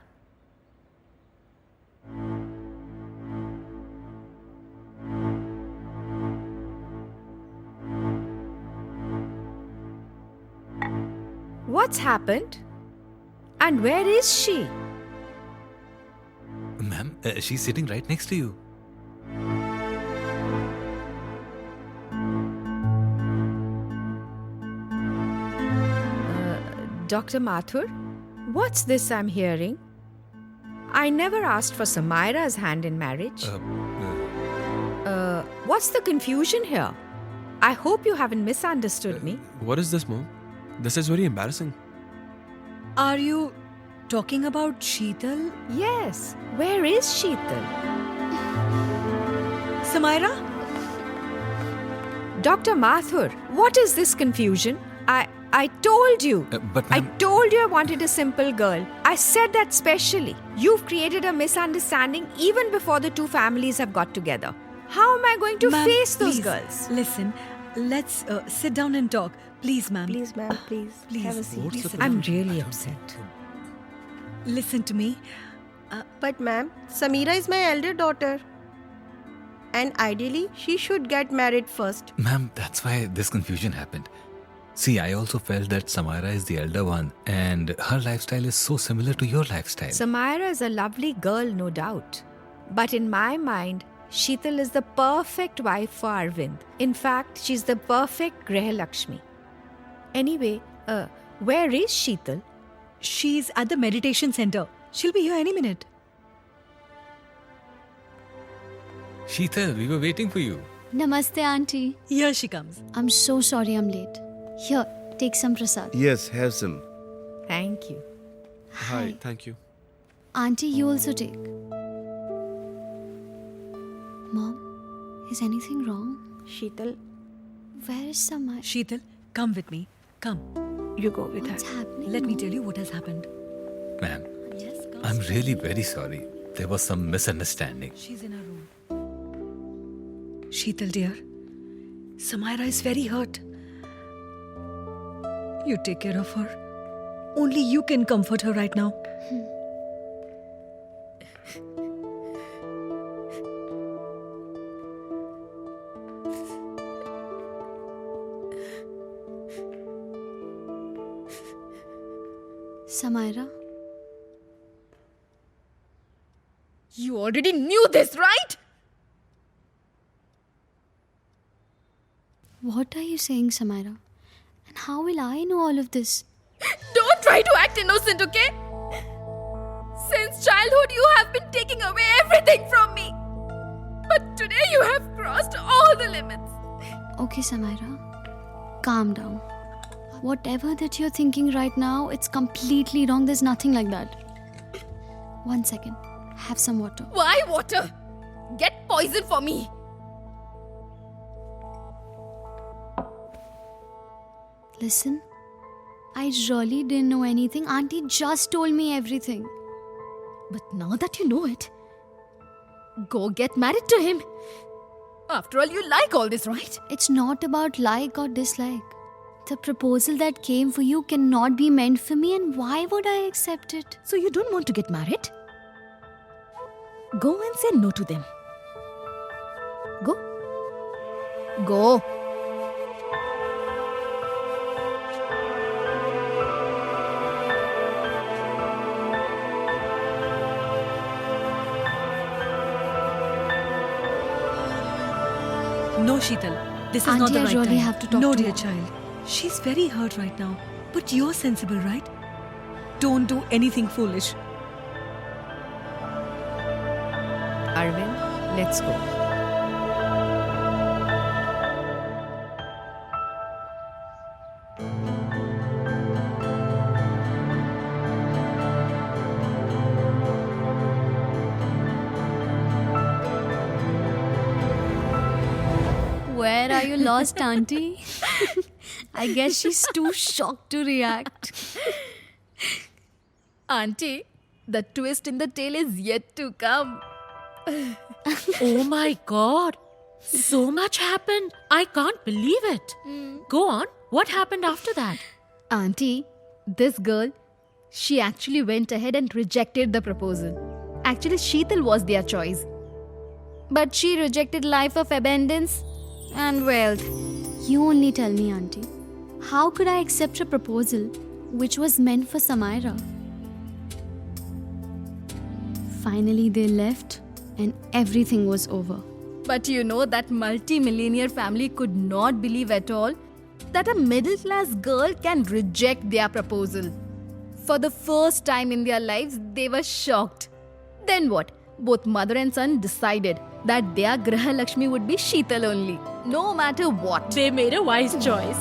What's happened? And where is she? Ma'am, she's sitting right next to you. Dr. Mathur, what's this I'm hearing? I never asked for Samaira's hand in marriage. What's the confusion here? I hope you haven't misunderstood me. What is this, Mom? This is very embarrassing. Are you talking about Sheetal? Yes. Where is Sheetal? Samaira? Dr. Mathur, what is this confusion? I told you. But I ma'am, told you I wanted a simple girl. I said that specially. You've created a misunderstanding even before the two families have got together. How am I going to Ma'am, face those please, girls? Listen, let's sit down and talk. Please, ma'am. Please, ma'am, please. Please. Have a seat. Please sit I'm down. really upset. Listen to me. But ma'am, Samira is my elder daughter. And ideally, she should get married first. ma'am, that's why this confusion happened. See, I also felt that Samaira is the elder one, and her lifestyle is so similar to your lifestyle. Samaira is a lovely girl, no doubt. But in my mind, Sheetal is the perfect wife for Arvind. In fact, she's the perfect Greh Lakshmi. Anyway, where is Sheetal? She's at the meditation center. She'll be here any minute. Sheetal, we were waiting for you. Namaste, Auntie. Here she comes. I'm so sorry I'm late. Here, take some prasad. Yes, have some. Thank you. Hi, thank you. Auntie, you also take. Mom, is anything wrong? Sheetal, Where is Samaya? Sheetal, come with me. Come. you go with What's her. happening? Let me tell you what has happened. Ma'am, Yes, come. I'm really very sorry. There was some misunderstanding. She's in her room. Sheetal, dear, Samaira is very hurt. You take care of her. Only you can comfort her right now. Samaira? You already knew this, right? What are you saying, Samaira? And how will I know all of this? Don't try to act innocent, okay? Since childhood, you have been taking away everything from me. But today, you have crossed all the limits. Okay, Samaira. Calm down. Whatever that you're thinking right now, it's completely wrong. There's nothing like that. 1 second. Have some water. Why water? Get poison for me. Listen, I really didn't know anything. Auntie just told me everything. But now that you know it, go get married to him. After all, you like all this, right? It's not about like or dislike. The proposal that came for you cannot be meant for me, and why would I accept it? So you don't want to get married? Go and say no to them. Go. Go. No, Sheetal. This is Auntie, not the I right really time. have to talk no, to dear her. child. She's very hurt right now. But you're sensible, right? Don't do anything foolish. Arvind, let's go. Where are you lost, Auntie? I guess she's too shocked to react. Auntie, the twist in the tale is yet to come. Oh my god. So much happened. I can't believe it. Go on. What happened after that? Auntie, this girl, she actually went ahead and rejected the proposal. Actually, Sheetal was their choice. But she rejected life of abundance and wealth. You only tell me, Auntie. How could I accept a proposal which was meant for Samaira? Finally, they left and everything was over. But you know that multi-millionaire family could not believe at all that a middle-class girl can reject their proposal. For the first time in their lives, they were shocked. Then what? Both mother and son decided that their Graha Lakshmi would be Sheetal only, no matter what. They made a wise choice.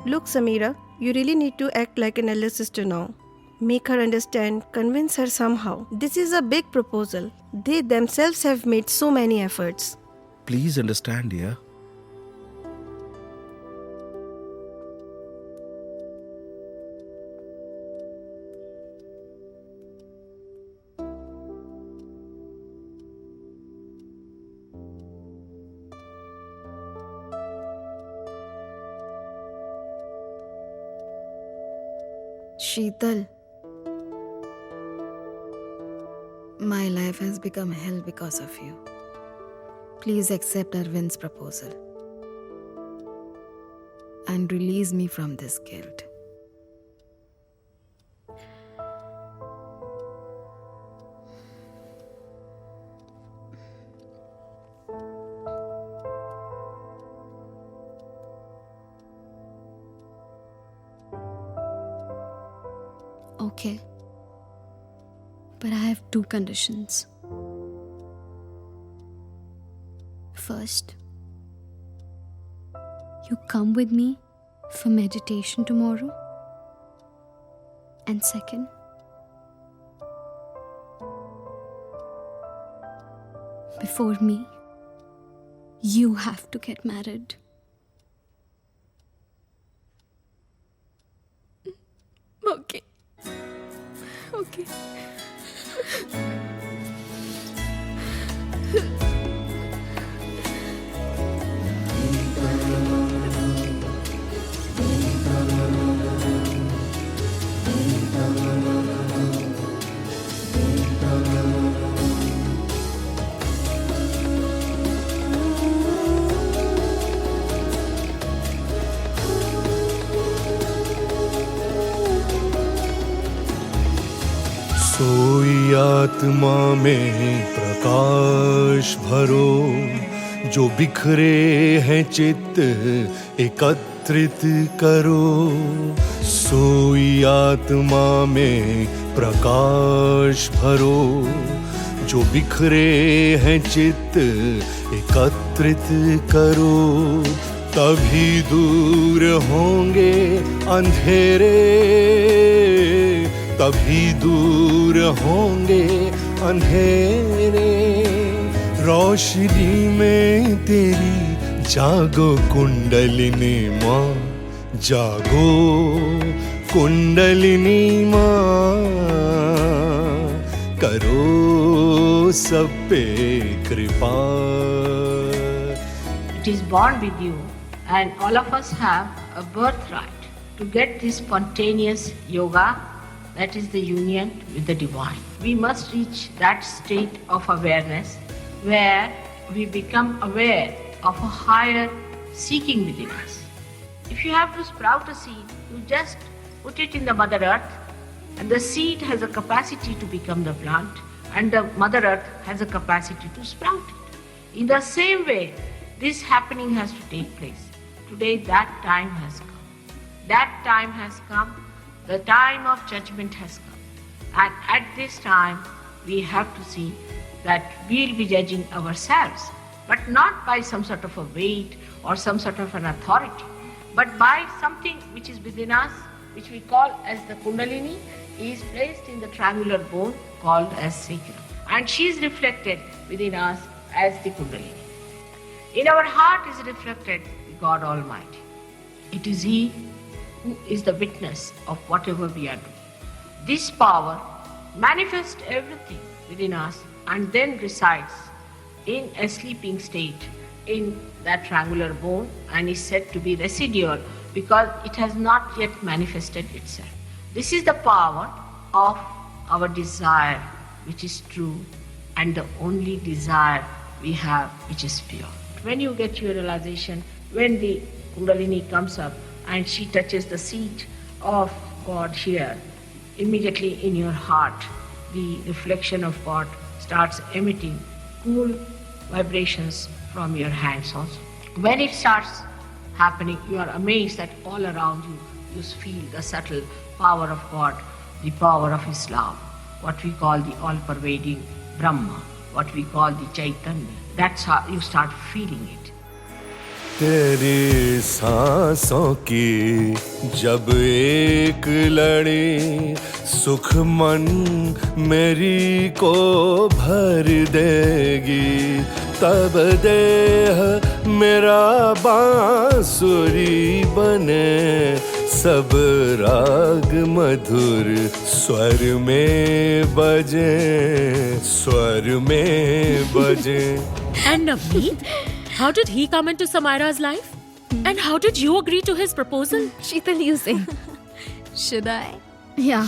Look, Samira, you really need to act like an elder sister now. Make her understand, convince her somehow. This is a big proposal. They themselves have made so many efforts. Please understand, dear. Sheetal, my life has become hell because of you. Please accept Arvind's proposal and release me from this guilt. Okay. But I have two conditions. First, you come with me for meditation tomorrow. And second, before me, you have to get married. Okay. Okay. सोई आत्मा में प्रकाश भरो, जो बिखरे हैं चित्त एकत्रित करो। सोई आत्मा में प्रकाश भरो, जो बिखरे हैं चित्त एकत्रित करो। तभी दूर होंगे अंधेरे, तभी दूर होंगे अंधेरे। रोशनी में तेरी जागो कुंडलिनी माँ, जागो कुंडलिनी माँ। करो सब पे कृपा। It is born with you, and all of us have a birthright to get this spontaneous yoga, that is the union with the divine. We must reach that state of awareness where we become aware of a higher seeking within us. If you have to sprout a seed, you just put it in the Mother Earth, and the seed has a capacity to become the plant, and the Mother Earth has a capacity to sprout it. In the same way, this happening has to take place. Today that time has come. That time has come. The time of judgment has come. And at this time, we have to see that we'll be judging ourselves, but not by some sort of a weight or some sort of an authority, but by something which is within us, which we call as the Kundalini, is placed in the triangular bone called as sacrum. And she is reflected within us as the Kundalini. In our heart is reflected God Almighty. It is He who is the witness of whatever we are doing. This power manifests everything within us and then resides in a sleeping state in that triangular bone and is said to be residual because it has not yet manifested itself. This is the power of our desire, which is true, and the only desire we have, which is pure. When you get your realization, when the Kundalini comes up and she touches the seat of God here, immediately in your heart, the reflection of God starts emitting cool vibrations from your hands also. When it starts happening, you are amazed that all around you, you feel the subtle power of God, the power of Islam, what we call the all-pervading Brahma, what we call the Chaitanya. That's how you start feeling it. तेरी सांसों की जब एक लड़ी सुख मन मेरी को भर देगी, तब देह मेरा बांसुरी बने, सब राग मधुर स्वर में बजे, स्वर में बजे. And Navneet, how did he come into Samaira's life? And how did you agree to his proposal? Sheetal, you say. Should I? Yeah.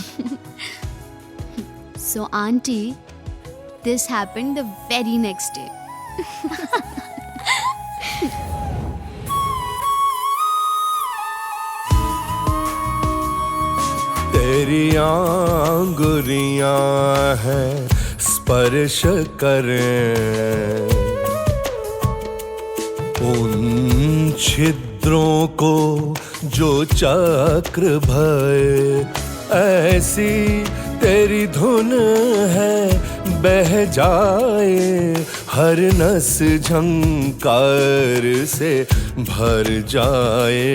So, Auntie, this happened the very next day. तेरी आंगुरियां हैं स्पर्श करें उन छिद्रों को जो चक्र भये, ऐसी तेरी धुन है बह जाए, हर नस झंकार से भर जाए.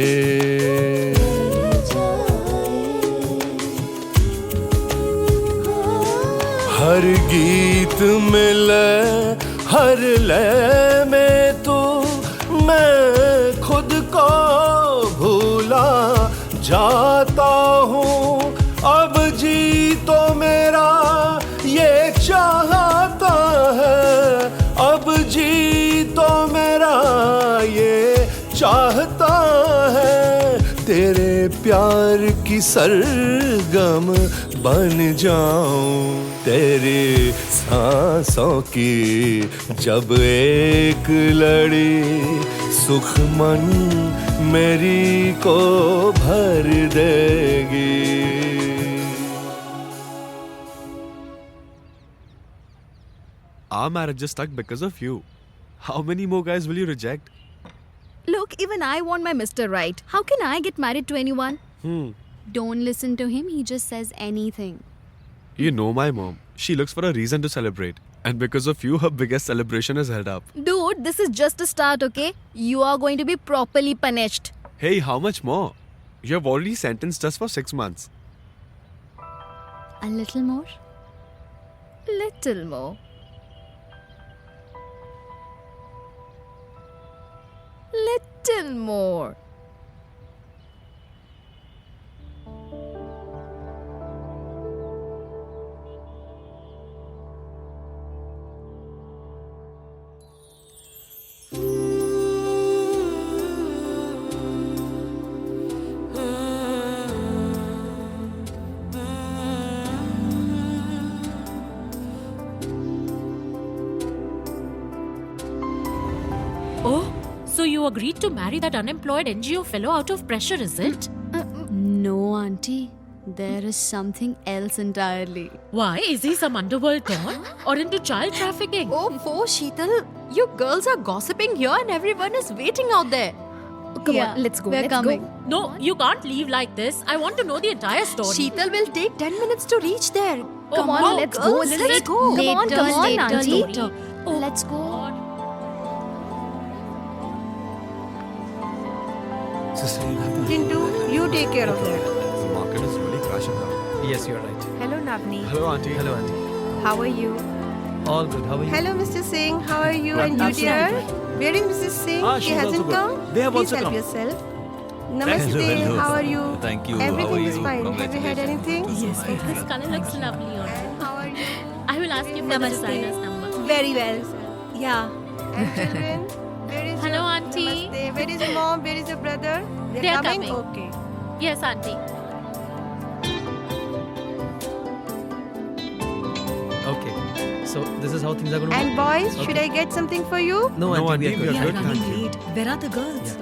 हर गीत में लय, हर लय में तू, मैं खुद को भूला जाता हूँ, चाहता है तेरे प्यार की सरगम बन जाऊं, तेरी सांसों की जब एक लड़ी सुख मन मेरी को भर देगी। Our marriage is stuck because of you. How many more guys will you reject? Look, even I want my Mr. Right. How can I get married to anyone? Don't listen to him, he just says anything. You know my mom. She looks for a reason to celebrate. And because of you, her biggest celebration is held up. Dude, this is just a start, okay? You are going to be properly punished. Hey, how much more? You have already sentenced us for 6 months. A little more? Little more. Little more. Oh, so you agreed to marry that unemployed NGO fellow out of pressure, is it? No, Auntie. There is something else entirely. Why? Is he some underworld don? Or into child trafficking? Oh, Sheetal, you girls are gossiping here and everyone is waiting out there. Come on, let's go. We're let's coming. Go. No, you can't leave like this. I want to know the entire story. Sheetal will take 10 minutes to reach there. Come on, no, let's go. girls, Let's let's go. go. Come on, Later, come on, later, Auntie. later. Let's go. Sister, you have Jintu, you take care of that. The market is really crashing now. Yes, you're right. Hello, Navneet. Hello, auntie. Hello, Auntie. How are you? All good. How are you? Hello, Mr. Singh. How are you? And you, Absolutely dear? Where is Mrs. Singh? Ah, she she's also hasn't good. come. They have Please also help come. yourself. Hello, Namaste. hello. How are you? Thank you. Everything How are is you? fine. Have you had anything? Yes, this color looks lovely on you. How are you? I will ask you for the designer's number. Very well. Yeah. And children? Where is Hello, your Auntie. Namaste. Where is your mom? Where is your brother? They are coming. Okay. Yes, auntie. Okay. So this is how things are going to And work. boys, should I get something for you? No, No, Auntie, Auntie, we are we good. are good. running thank you. late. Where are the girls?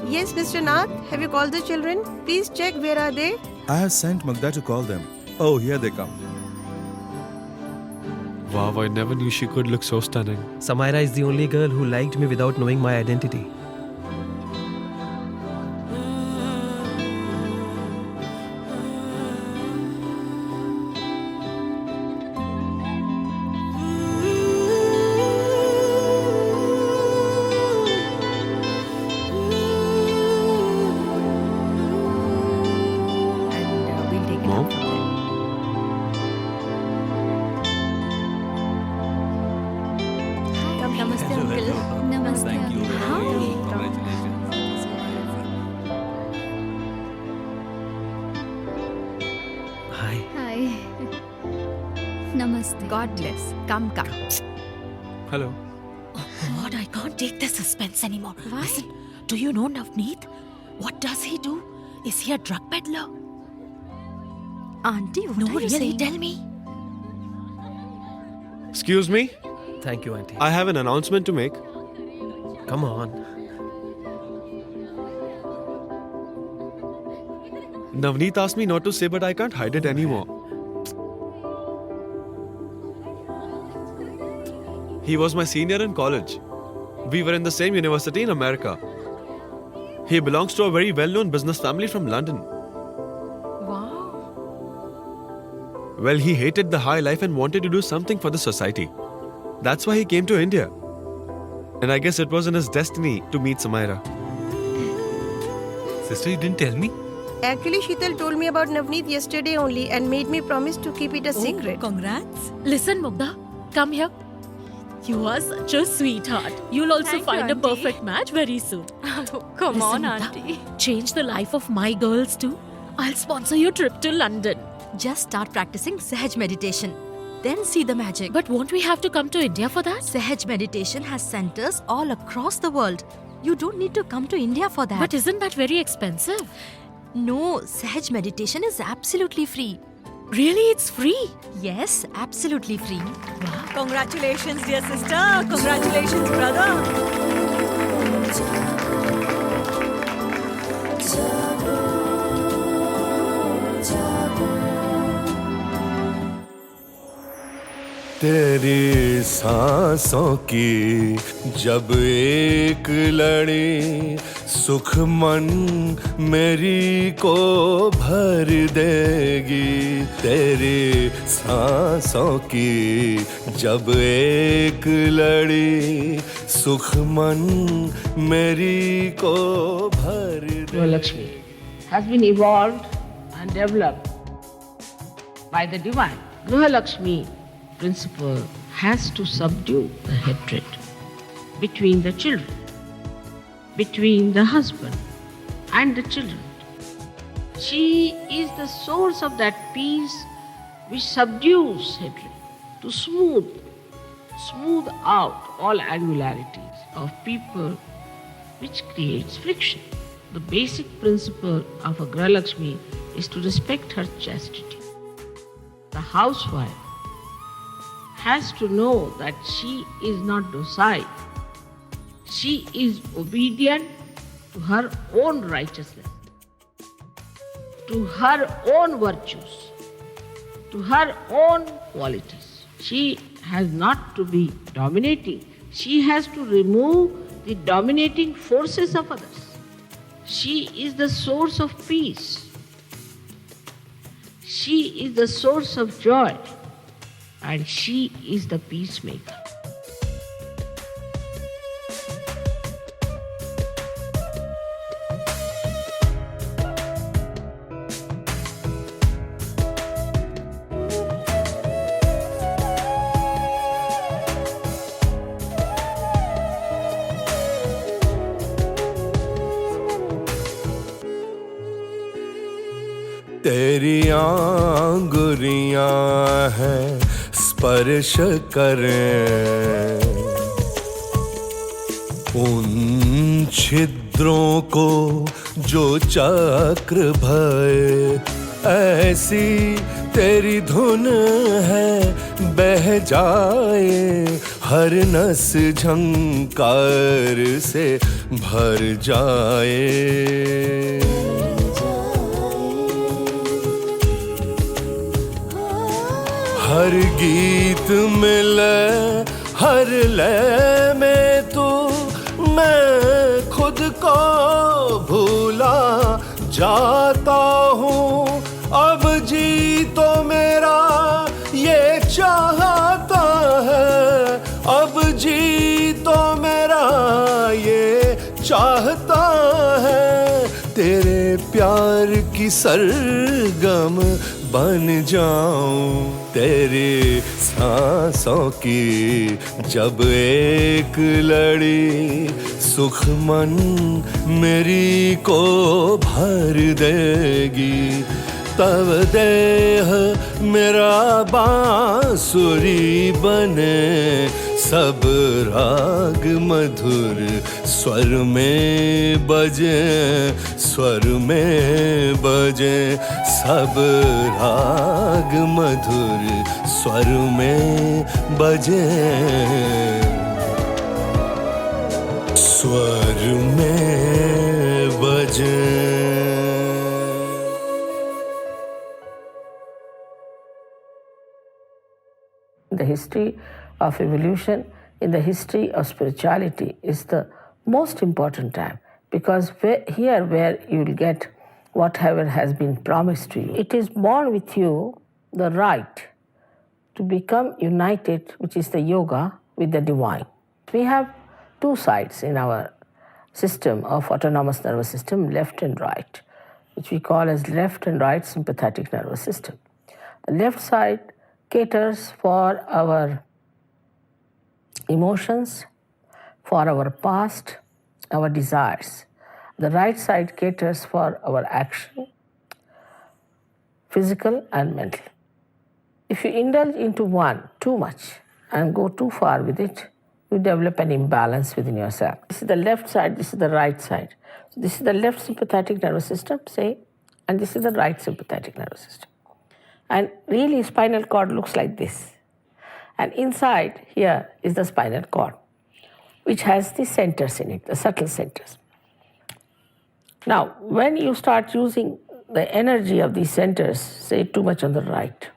Yes, Mr. Nath. Have you called the children? Please check where are they? I have sent Magda to call them. Oh, here they come. Wow, I never knew she could look so stunning. Samaira is the only girl who liked me without knowing my identity. And we'll take it Mom? up from there. Namaste, uncle. Namaste. Thank you. uncle. How are you? Hi. Congratulations. Hi. Hi. Namaste. God bless. Come. Hello. God, I can't take this suspense anymore. Listen, do you know Navneet? What does he do? Is he a drug peddler? Auntie, what No, are you really, saying? tell me. Excuse me. Thank you, Auntie. I have an announcement to make. Come on. Navneet asked me not to say, but I can't hide it anymore. He was my senior in college. We were in the same university in America. He belongs to a very well-known business family from London. Wow. Well, he hated the high life and wanted to do something for the society. That's why he came to India. And I guess it was in his destiny to meet Samaira. Sister, you didn't tell me? Actually, Sheetal told me about Navneet yesterday only and made me promise to keep it a secret. Congrats. Listen, Mugdha, come here. You are such a sweetheart. You'll also Thank you, find a Auntie. perfect match very soon. Come on, Listen, Mugdha, Auntie. change the life of my girls too. I'll sponsor your trip to London. Just start practicing Sahaj meditation. Then see the magic. But won't we have to come to India for that? Sahaj meditation has centers all across the world. You don't need to come to India for that. But isn't that very expensive? No, Sahaj meditation is absolutely free. Really, it's free? Yes, absolutely free. Congratulations, dear sister. Congratulations, brother. तेरी सांसों की जब एक लड़ी सुख मन मेरी को भर देगी। तेरी सांसों की जब एक लड़ी सुख मन मेरी को भर देगी। Lakshmi has been evolved and developed by the divine. Griha Lakshmi principle has to subdue the hatred between the children, between the husband and the children. She is the source of that peace which subdues hatred to smooth out all angularities of people which creates friction. The basic principle of a Griha Lakshmi is to respect her chastity. The housewife has to know that she is not docile. She is obedient to her own righteousness, to her own virtues, to her own qualities. She has not to be dominating. She has to remove the dominating forces of others. She is the source of peace. She is the source of joy. And she is the peacemaker. तेरी आंगुरियां हैं स्पर्श करें उन छिद्रों को जो चक्र भये। ऐसी तेरी धुन है बह जाए हर नस झंकार से भर जाए। हर गीत में लय हर लय में तू मैं खुद को भूला जाता हूँ। अब जी तो मेरा ये चाहता है, अब जी तो मेरा ये चाहता है। तेरे प्यार की सरगम बन जाऊं, तेरी सांसों की जब एक लड़ी सुख मन मेरी को भर देगी। तब देह मेरा बांसुरी बने, सब राग मधुर स्वर में बजे, स्वर में बजे। सब राग मधुर स्वर में बजे, स्वर में बजे। The history of evolution in the history of spirituality is the most important time, because here where you will get whatever has been promised to you. It is born with you the right to become united, which is the yoga, with the divine. We have two sides in our system of autonomous nervous system, left and right, which we call as left and right sympathetic nervous system. The left side caters for our emotions, for our past, our desires. The right side caters for our action, physical and mental. If you indulge into one too much and go too far with it, you develop an imbalance within yourself. This is the left side, this is the right side. So this is the left sympathetic nervous system, say, and this is the right sympathetic nervous system. And really, spinal cord looks like this. And inside here is the spinal cord, which has the centers in it, the subtle centers. Now, when you start using the energy of these centers, say too much on the right,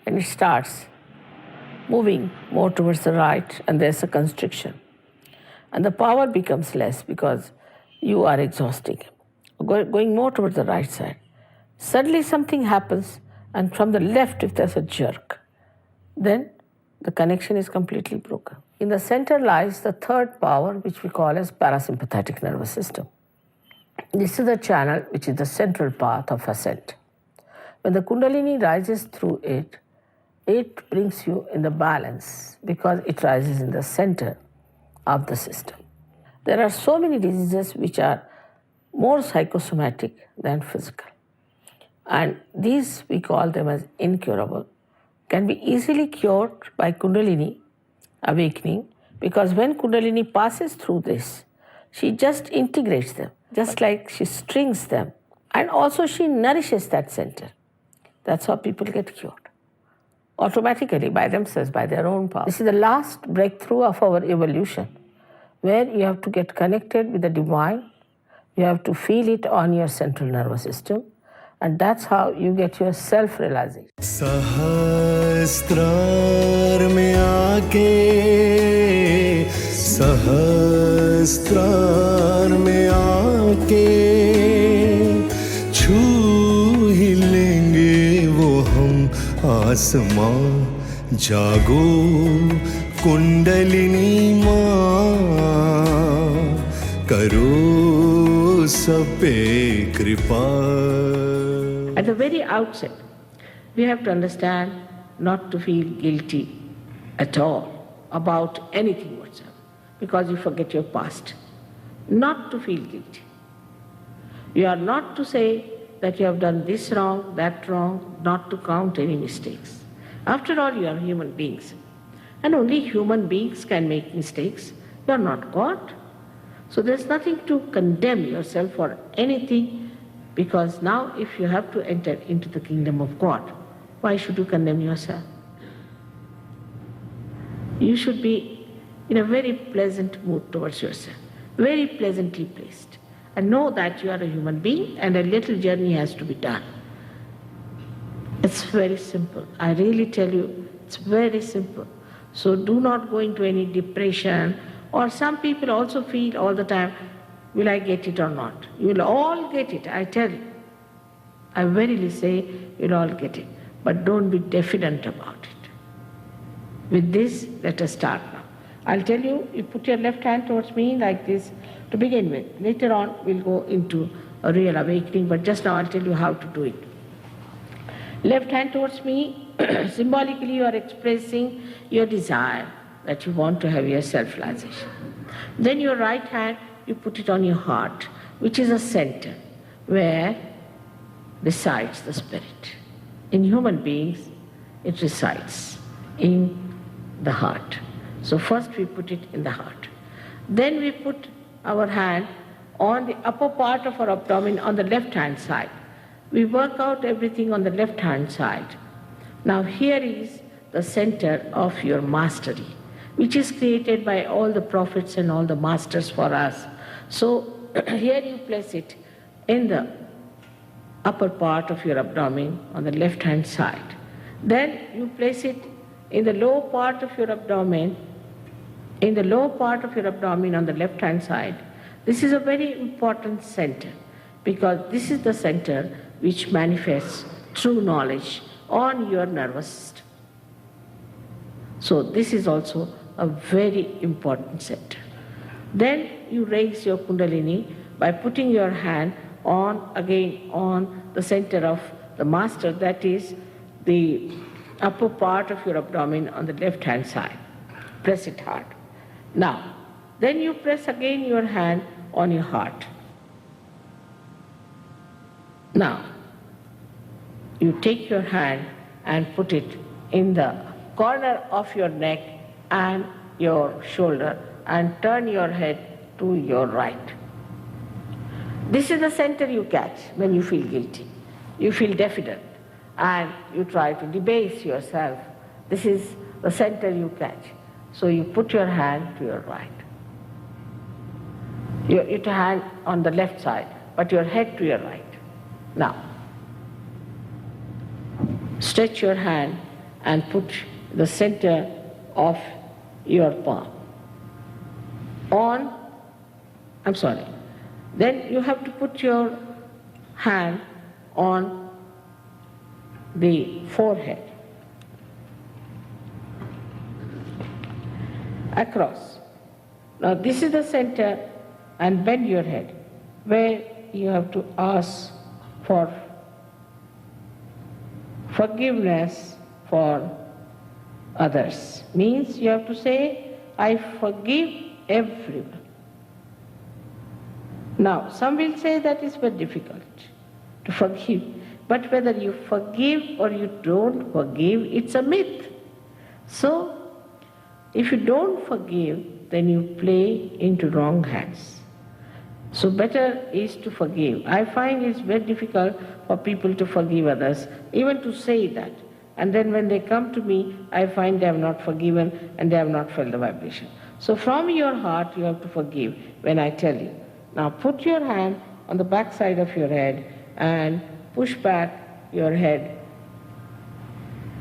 and it starts moving more towards the right, and there's a constriction. And the power becomes less because you are exhausting. Going more towards the right side. Suddenly something happens, and from the left, if there's a jerk, then the connection is completely broken. In the center lies the third power, which we call as parasympathetic nervous system. This is the channel which is the central path of ascent. When the Kundalini rises through it, it brings you in the balance because it rises in the center of the system. There are so many diseases which are more psychosomatic than physical. And these, we call them as incurable, can be easily cured by Kundalini awakening, because when Kundalini passes through this, she just integrates them, just like she strings them. And also she nourishes that center. That's how people get cured. Automatically, by themselves, by their own power. This is the last breakthrough of our evolution, where you have to get connected with the divine, you have to feel it on your central nervous system, and that's how you get your self-realization. सहस्त्रार में आके सहस्त्रार में आके छू ही लेंगे वो हम आसमां जागो कुंडलिनी माँ करो सब पे कृपा. At the very outset, we have to understand not to feel guilty at all about anything whatsoever, because you forget your past. Not to feel guilty. You are not to say that you have done this wrong, that wrong, not to count any mistakes. After all, you are human beings. And only human beings can make mistakes. You are not God. So there's nothing to condemn yourself for anything, because now if you have to enter into the kingdom of God, why should you condemn yourself? You should be in a very pleasant mood towards yourself, very pleasantly placed, and know that you are a human being and a little journey has to be done. It's very simple. I really tell you, it's very simple. So do not go into any depression, or some people also feel all the time, will I get it or not? You will all get it, I tell you. I verily say you'll all get it. But don't be diffident about it. With this, let us start now. I'll tell you, you put your left hand towards me like this to begin with. Later on, we'll go into a real awakening, but just now I'll tell you how to do it. Left hand towards me, symbolically you are expressing your desire that you want to have your self-realization. Then your right hand, you put it on your heart, which is a center where resides the spirit. In human beings, it resides in the heart. So first we put it in the heart. Then we put our hand on the upper part of our abdomen on the left-hand side. We work out everything on the left-hand side. Now here is the center of your mastery, which is created by all the prophets and all the masters for us. So here you place it in the upper part of your abdomen on the left-hand side. Then you place it in the lower part of your abdomen, on the left-hand side. This is a very important center, because this is the center which manifests true knowledge on your nervous system. So this is also a very important center. Then you raise your Kundalini by putting your hand on the center of the master, that is the upper part of your abdomen on the left-hand side. Press it hard. Now, then you press again your hand on your heart. Now, you take your hand and put it in the corner of your neck and your shoulder and turn your head to your right. This is the center you catch when you feel guilty. You feel diffident and you try to debase yourself. This is the center you catch. So you put your hand to your right. Your hand on the left side, but your head to your right. Now, stretch your hand and put the center of your palm on, then you have to put your hand on the forehead, across. Now this is the center, and bend your head, where you have to ask for forgiveness for others. Means you have to say, I forgive everyone. Now, some will say that is very difficult to forgive, but whether you forgive or you don't forgive, it's a myth. So, if you don't forgive, then you play into wrong hands. So better is to forgive. I find it's very difficult for people to forgive others, even to say that. And then when they come to me, I find they have not forgiven and they have not felt the vibration. So from your heart, you have to forgive when I tell you. Now put your hand on the back side of your head and push back your head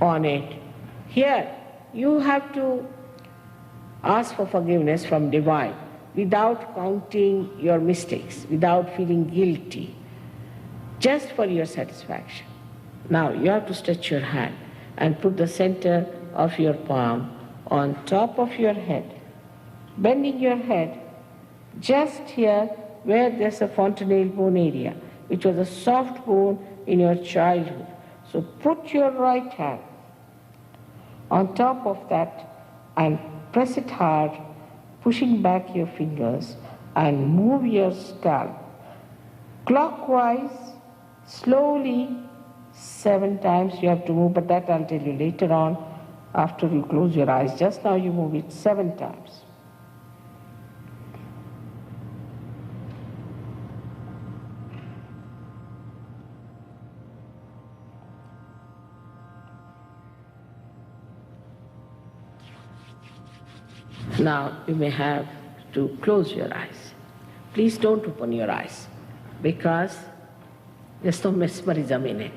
on it. Here, you have to ask for forgiveness from Divine without counting your mistakes, without feeling guilty, just for your satisfaction. Now you have to stretch your hand and put the center of your palm on top of your head, bending your head just here where there's a fontanelle bone area, which was a soft bone in your childhood. So put your right hand on top of that and press it hard, pushing back your fingers, and move your scalp clockwise, slowly, 7 times you have to move, but that I'll tell you later on after you close your eyes. Just now you move it 7 times. Now you may have to close your eyes. Please don't open your eyes because there's no mesmerism in it.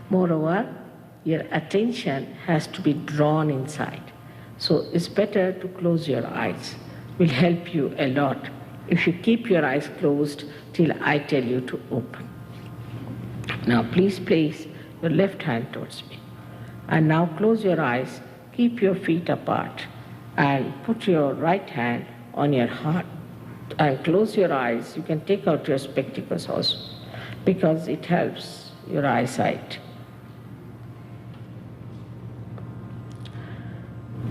Moreover, your attention has to be drawn inside. So it's better to close your eyes. Will help you a lot if you keep your eyes closed till I tell you to open. Now please place your left hand towards me. And now close your eyes, keep your feet apart, and put your right hand on your heart. And close your eyes. You can take out your spectacles also, because it helps your eyesight.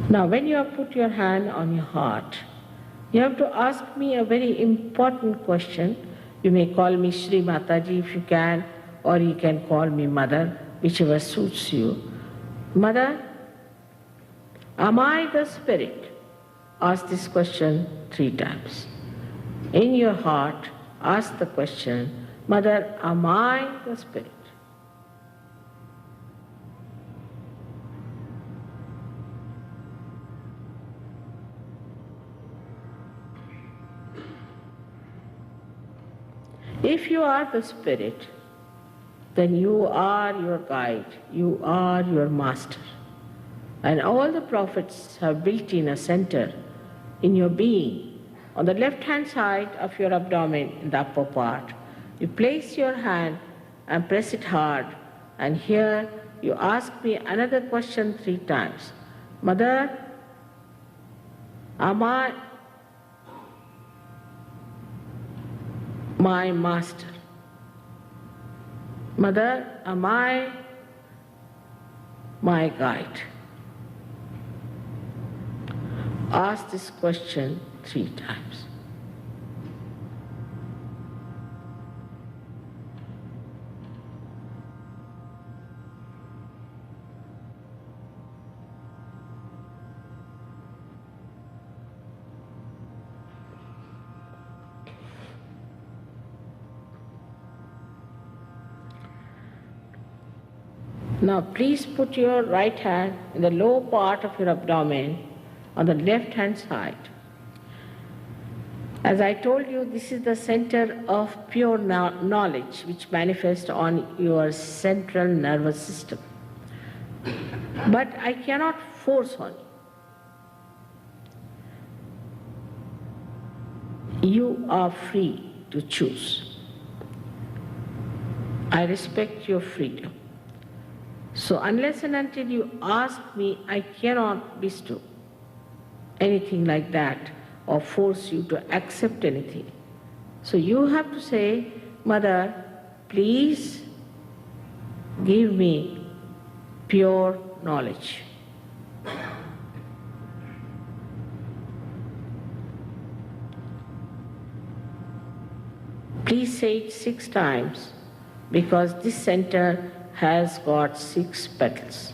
Now when you have put your hand on your heart, you have to ask me a very important question. You may call me Shri Mataji if you can, or you can call me Mother, whichever suits you. Mother, am I the spirit? Ask this question 3 times. In your heart, ask the question, Mother, am I the spirit? If you are the spirit, then you are your guide, you are your master. And all the prophets have built in a center in your being. On the left-hand side of your abdomen, in the upper part, you place your hand and press it hard. And here you ask me another question 3 times. Mother, am I my master? Mother, am I my guide? Ask this question 3 times. Now please put your right hand in the lower part of your abdomen on the left hand side. As I told you, this is the center of pure knowledge which manifests on your central nervous system. But I cannot force on you. You are free to choose. I respect your freedom. So unless and until you ask me, I cannot bestow anything like that or force you to accept anything. So you have to say, Mother, please give me pure knowledge. Please say it 6 times, because this center has got 6 petals.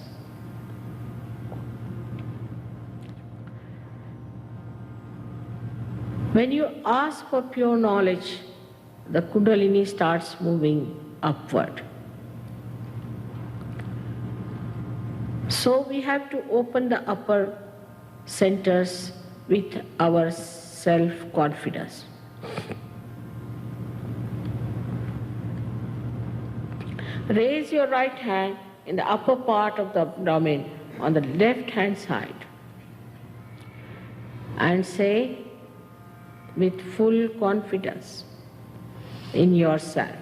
When you ask for pure knowledge, the Kundalini starts moving upward. So we have to open the upper centers with our self-confidence. Raise your right hand in the upper part of the abdomen on the left hand side and say with full confidence in yourself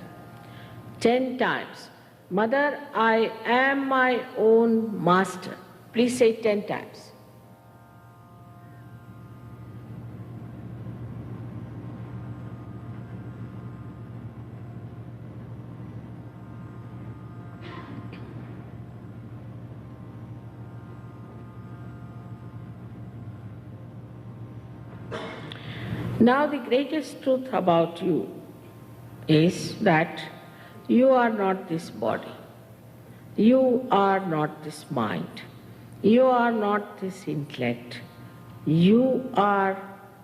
10 times, Mother, I am my own master. Please say 10 times. Now the greatest truth about you is that you are not this body. You are not this mind. You are not this intellect. You are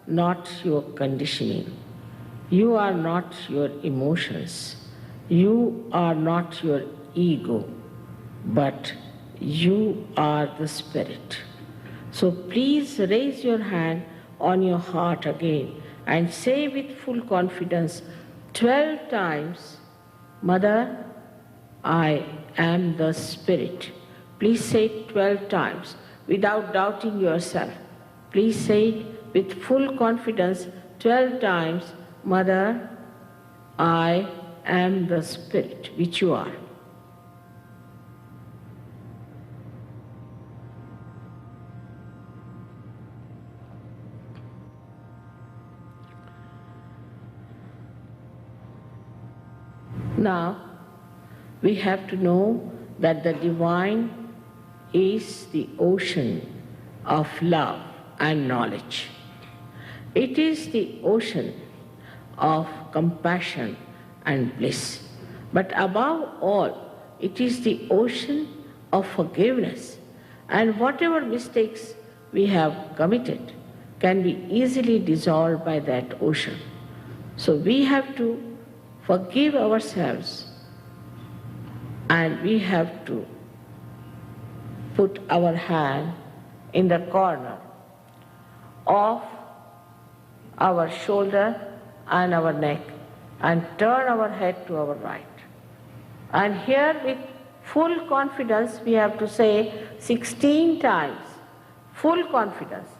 not your conditioning. You are not your emotions. You are not your ego, but you are the spirit. So please raise your hand on your heart again and say with full confidence 12 times, Mother, I am the Spirit. Please say it 12 times without doubting yourself. Please say it with full confidence 12 times, Mother, I am the Spirit, which you are. Now, we have to know that the divine is the ocean of love and knowledge. It is the ocean of compassion and bliss. But above all, it is the ocean of forgiveness. And whatever mistakes we have committed can be easily dissolved by that ocean. So we have to forgive ourselves, and we have to put our hand in the corner of our shoulder and our neck and turn our head to our right. And here with full confidence we have to say 16 times, full confidence,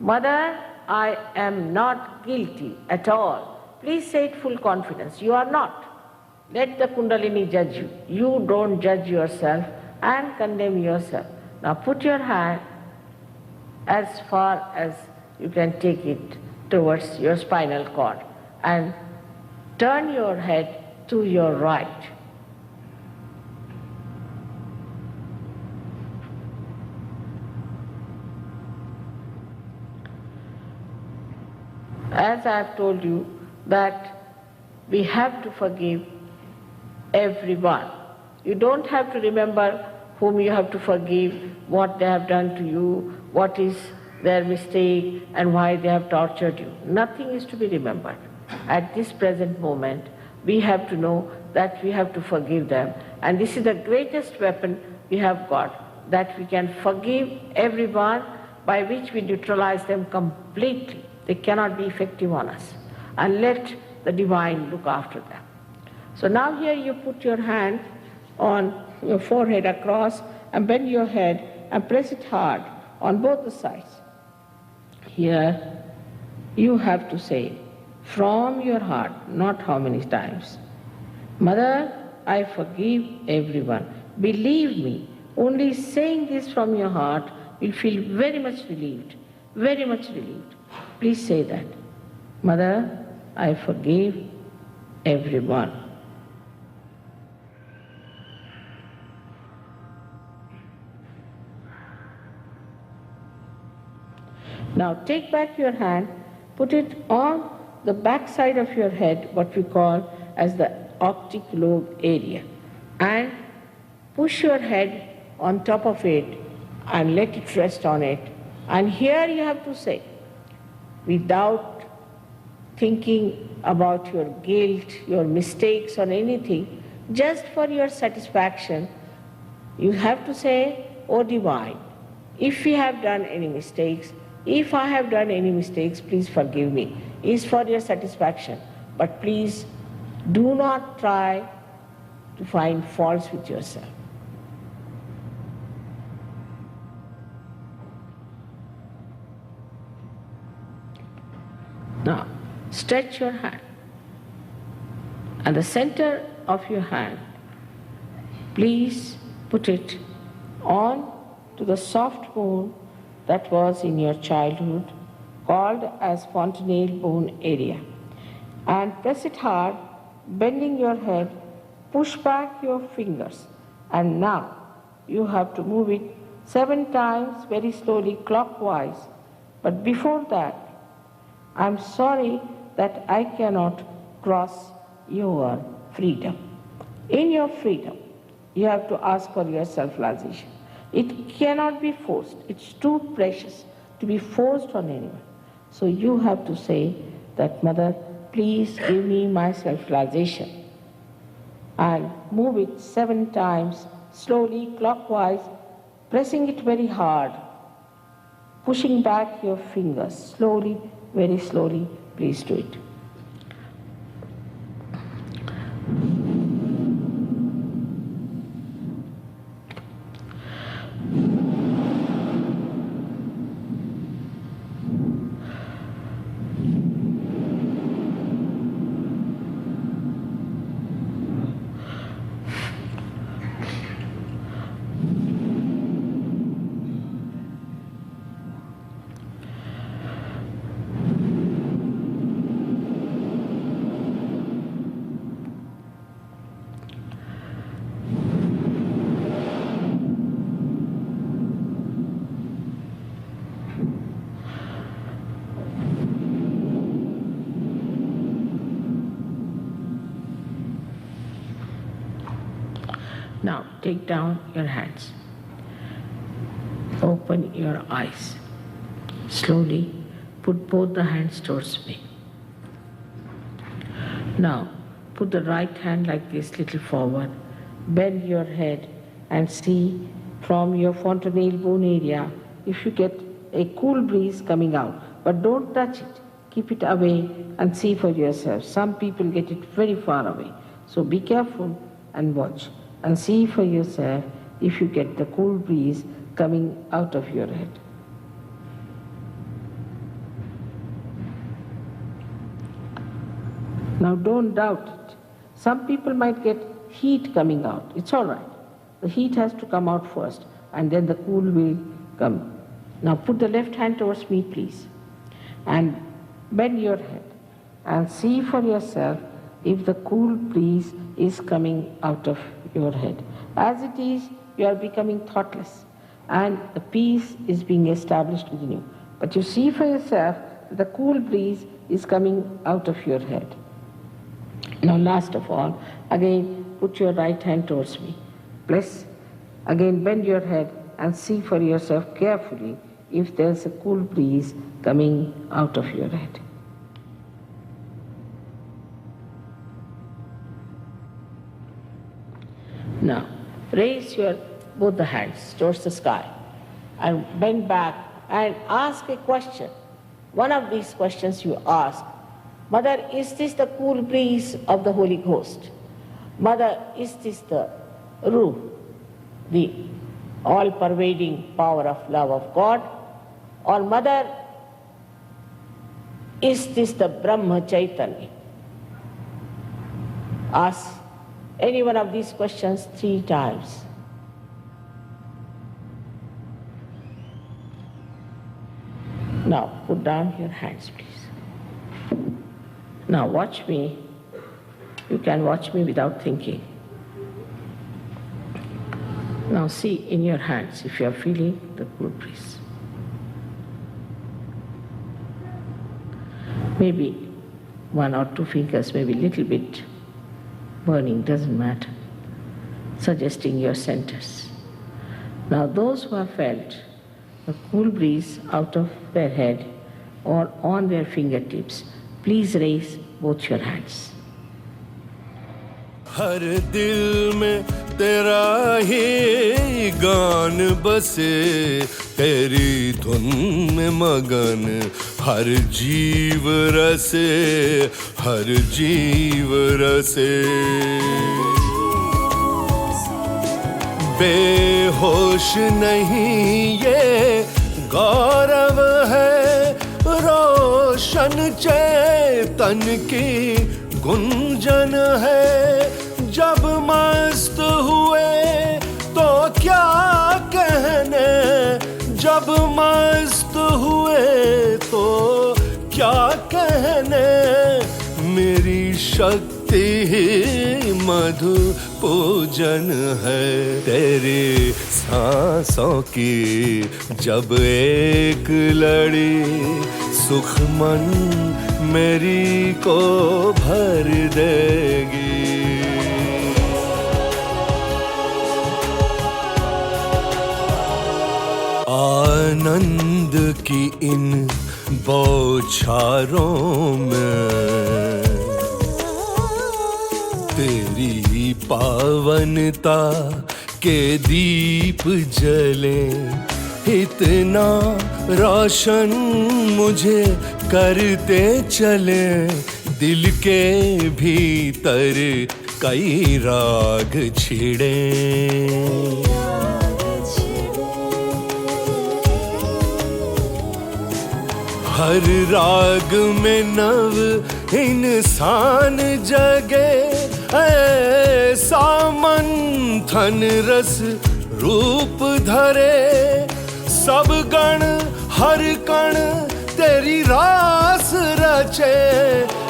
Mother, I am not guilty at all. Please say it full confidence. You are not. Let the Kundalini judge you. You don't judge yourself and condemn yourself. Now put your hand as far as you can take it towards your spinal cord and turn your head to your right. As I have told you, that we have to forgive everyone. You don't have to remember whom you have to forgive, what they have done to you, what is their mistake and why they have tortured you. Nothing is to be remembered. At this present moment, we have to know that we have to forgive them. And this is the greatest weapon we have got, that we can forgive everyone, by which we neutralize them completely. They cannot be effective on us. And let the divine look after them. So now here you put your hand on your forehead across and bend your head and press it hard on both the sides. Here you have to say from your heart, not how many times. Mother, I forgive everyone. Believe me, only saying this from your heart will feel very much relieved, very much relieved. Please say that. Mother, I forgive everyone. Now take back your hand, put it on the back side of your head, what we call as the optic lobe area, and push your head on top of it and let it rest on it. And here you have to say, without thinking about your guilt, your mistakes or anything, just for your satisfaction, you have to say, O Divine, if we have done any mistakes, if I have done any mistakes, please forgive me. It's for your satisfaction. But please do not try to find faults with yourself. Now, stretch your hand. At the center of your hand, please put it on to the soft bone that was in your childhood, called as fontanelle bone area. And press it hard, bending your head, push back your fingers. And now you have to move it 7 times very slowly clockwise. But before that, I'm sorry that I cannot cross your freedom. In your freedom, you have to ask for your self-realization. It cannot be forced. It's too precious to be forced on anyone. So you have to say that, Mother, please give me my self-realization. And move it 7 times, slowly, clockwise, pressing it very hard, pushing back your fingers, slowly, very slowly, please do it. Now take down your hands. Open your eyes. Slowly put both the hands towards me. Now put the right hand like this, little forward. Bend your head and see from your fontanelle bone area if you get a cool breeze coming out. But don't touch it. Keep it away and see for yourself. Some people get it very far away. So be careful and watch. And see for yourself if you get the cool breeze coming out of your head. Now don't doubt it. Some people might get heat coming out. It's all right. The heat has to come out first, and then the cool will come. Now put the left hand towards me, please, and bend your head and see for yourself if the cool breeze is coming out of your head. As it is, you are becoming thoughtless and the peace is being established within you. But you see for yourself that the cool breeze is coming out of your head. Now last of all, again put your right hand towards me. Bless. Again bend your head and see for yourself carefully if there's a cool breeze coming out of your head. Now, raise your both the hands towards the sky and bend back and ask a question. One of these questions you ask, Mother, is this the cool breeze of the Holy Ghost? Mother, is this the Ruh, the all-pervading power of love of God? Or Mother, is this the Brahma Chaitanya? Ask any one of these questions 3 times. Now, put down your hands, please. Now, watch me. You can watch me without thinking. Now, see in your hands if you are feeling the cool breeze. Maybe 1 or 2 fingers, maybe a little bit burning, doesn't matter, suggesting your centers. Now, those who have felt a cool breeze out of their head or on their fingertips, please raise both your hands. हर दिल में तेरा ही गान बसे, तेरी धुन में मगन हर जीव रसे, हर जीव रसे। बेहोश नहीं ये गौरव है, रोशन चेतन की गुंजन है। जब मस्त हुए तो क्या कहने, जब मस्त हुए तो क्या कहने। मेरी शक्ति ही मधु पूजन है, तेरे सांसों की जब एक लड़ी, सुख मन मेरी को भर देगी। आनंद की इन बौछारों में तेरी पावनता के दीप जले, इतना रोशन मुझे करते चले। दिल के भीतर कई राग छिड़े, हर राग में नव इंसान जगे। ऐसा मंथन रस रूप धरे, सब गण हर कण तेरी रास रचे,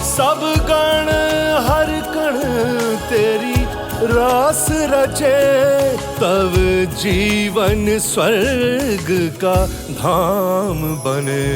सब गण हर कण तेरी रास रचे। तब जीवन स्वर्ग का धाम बने।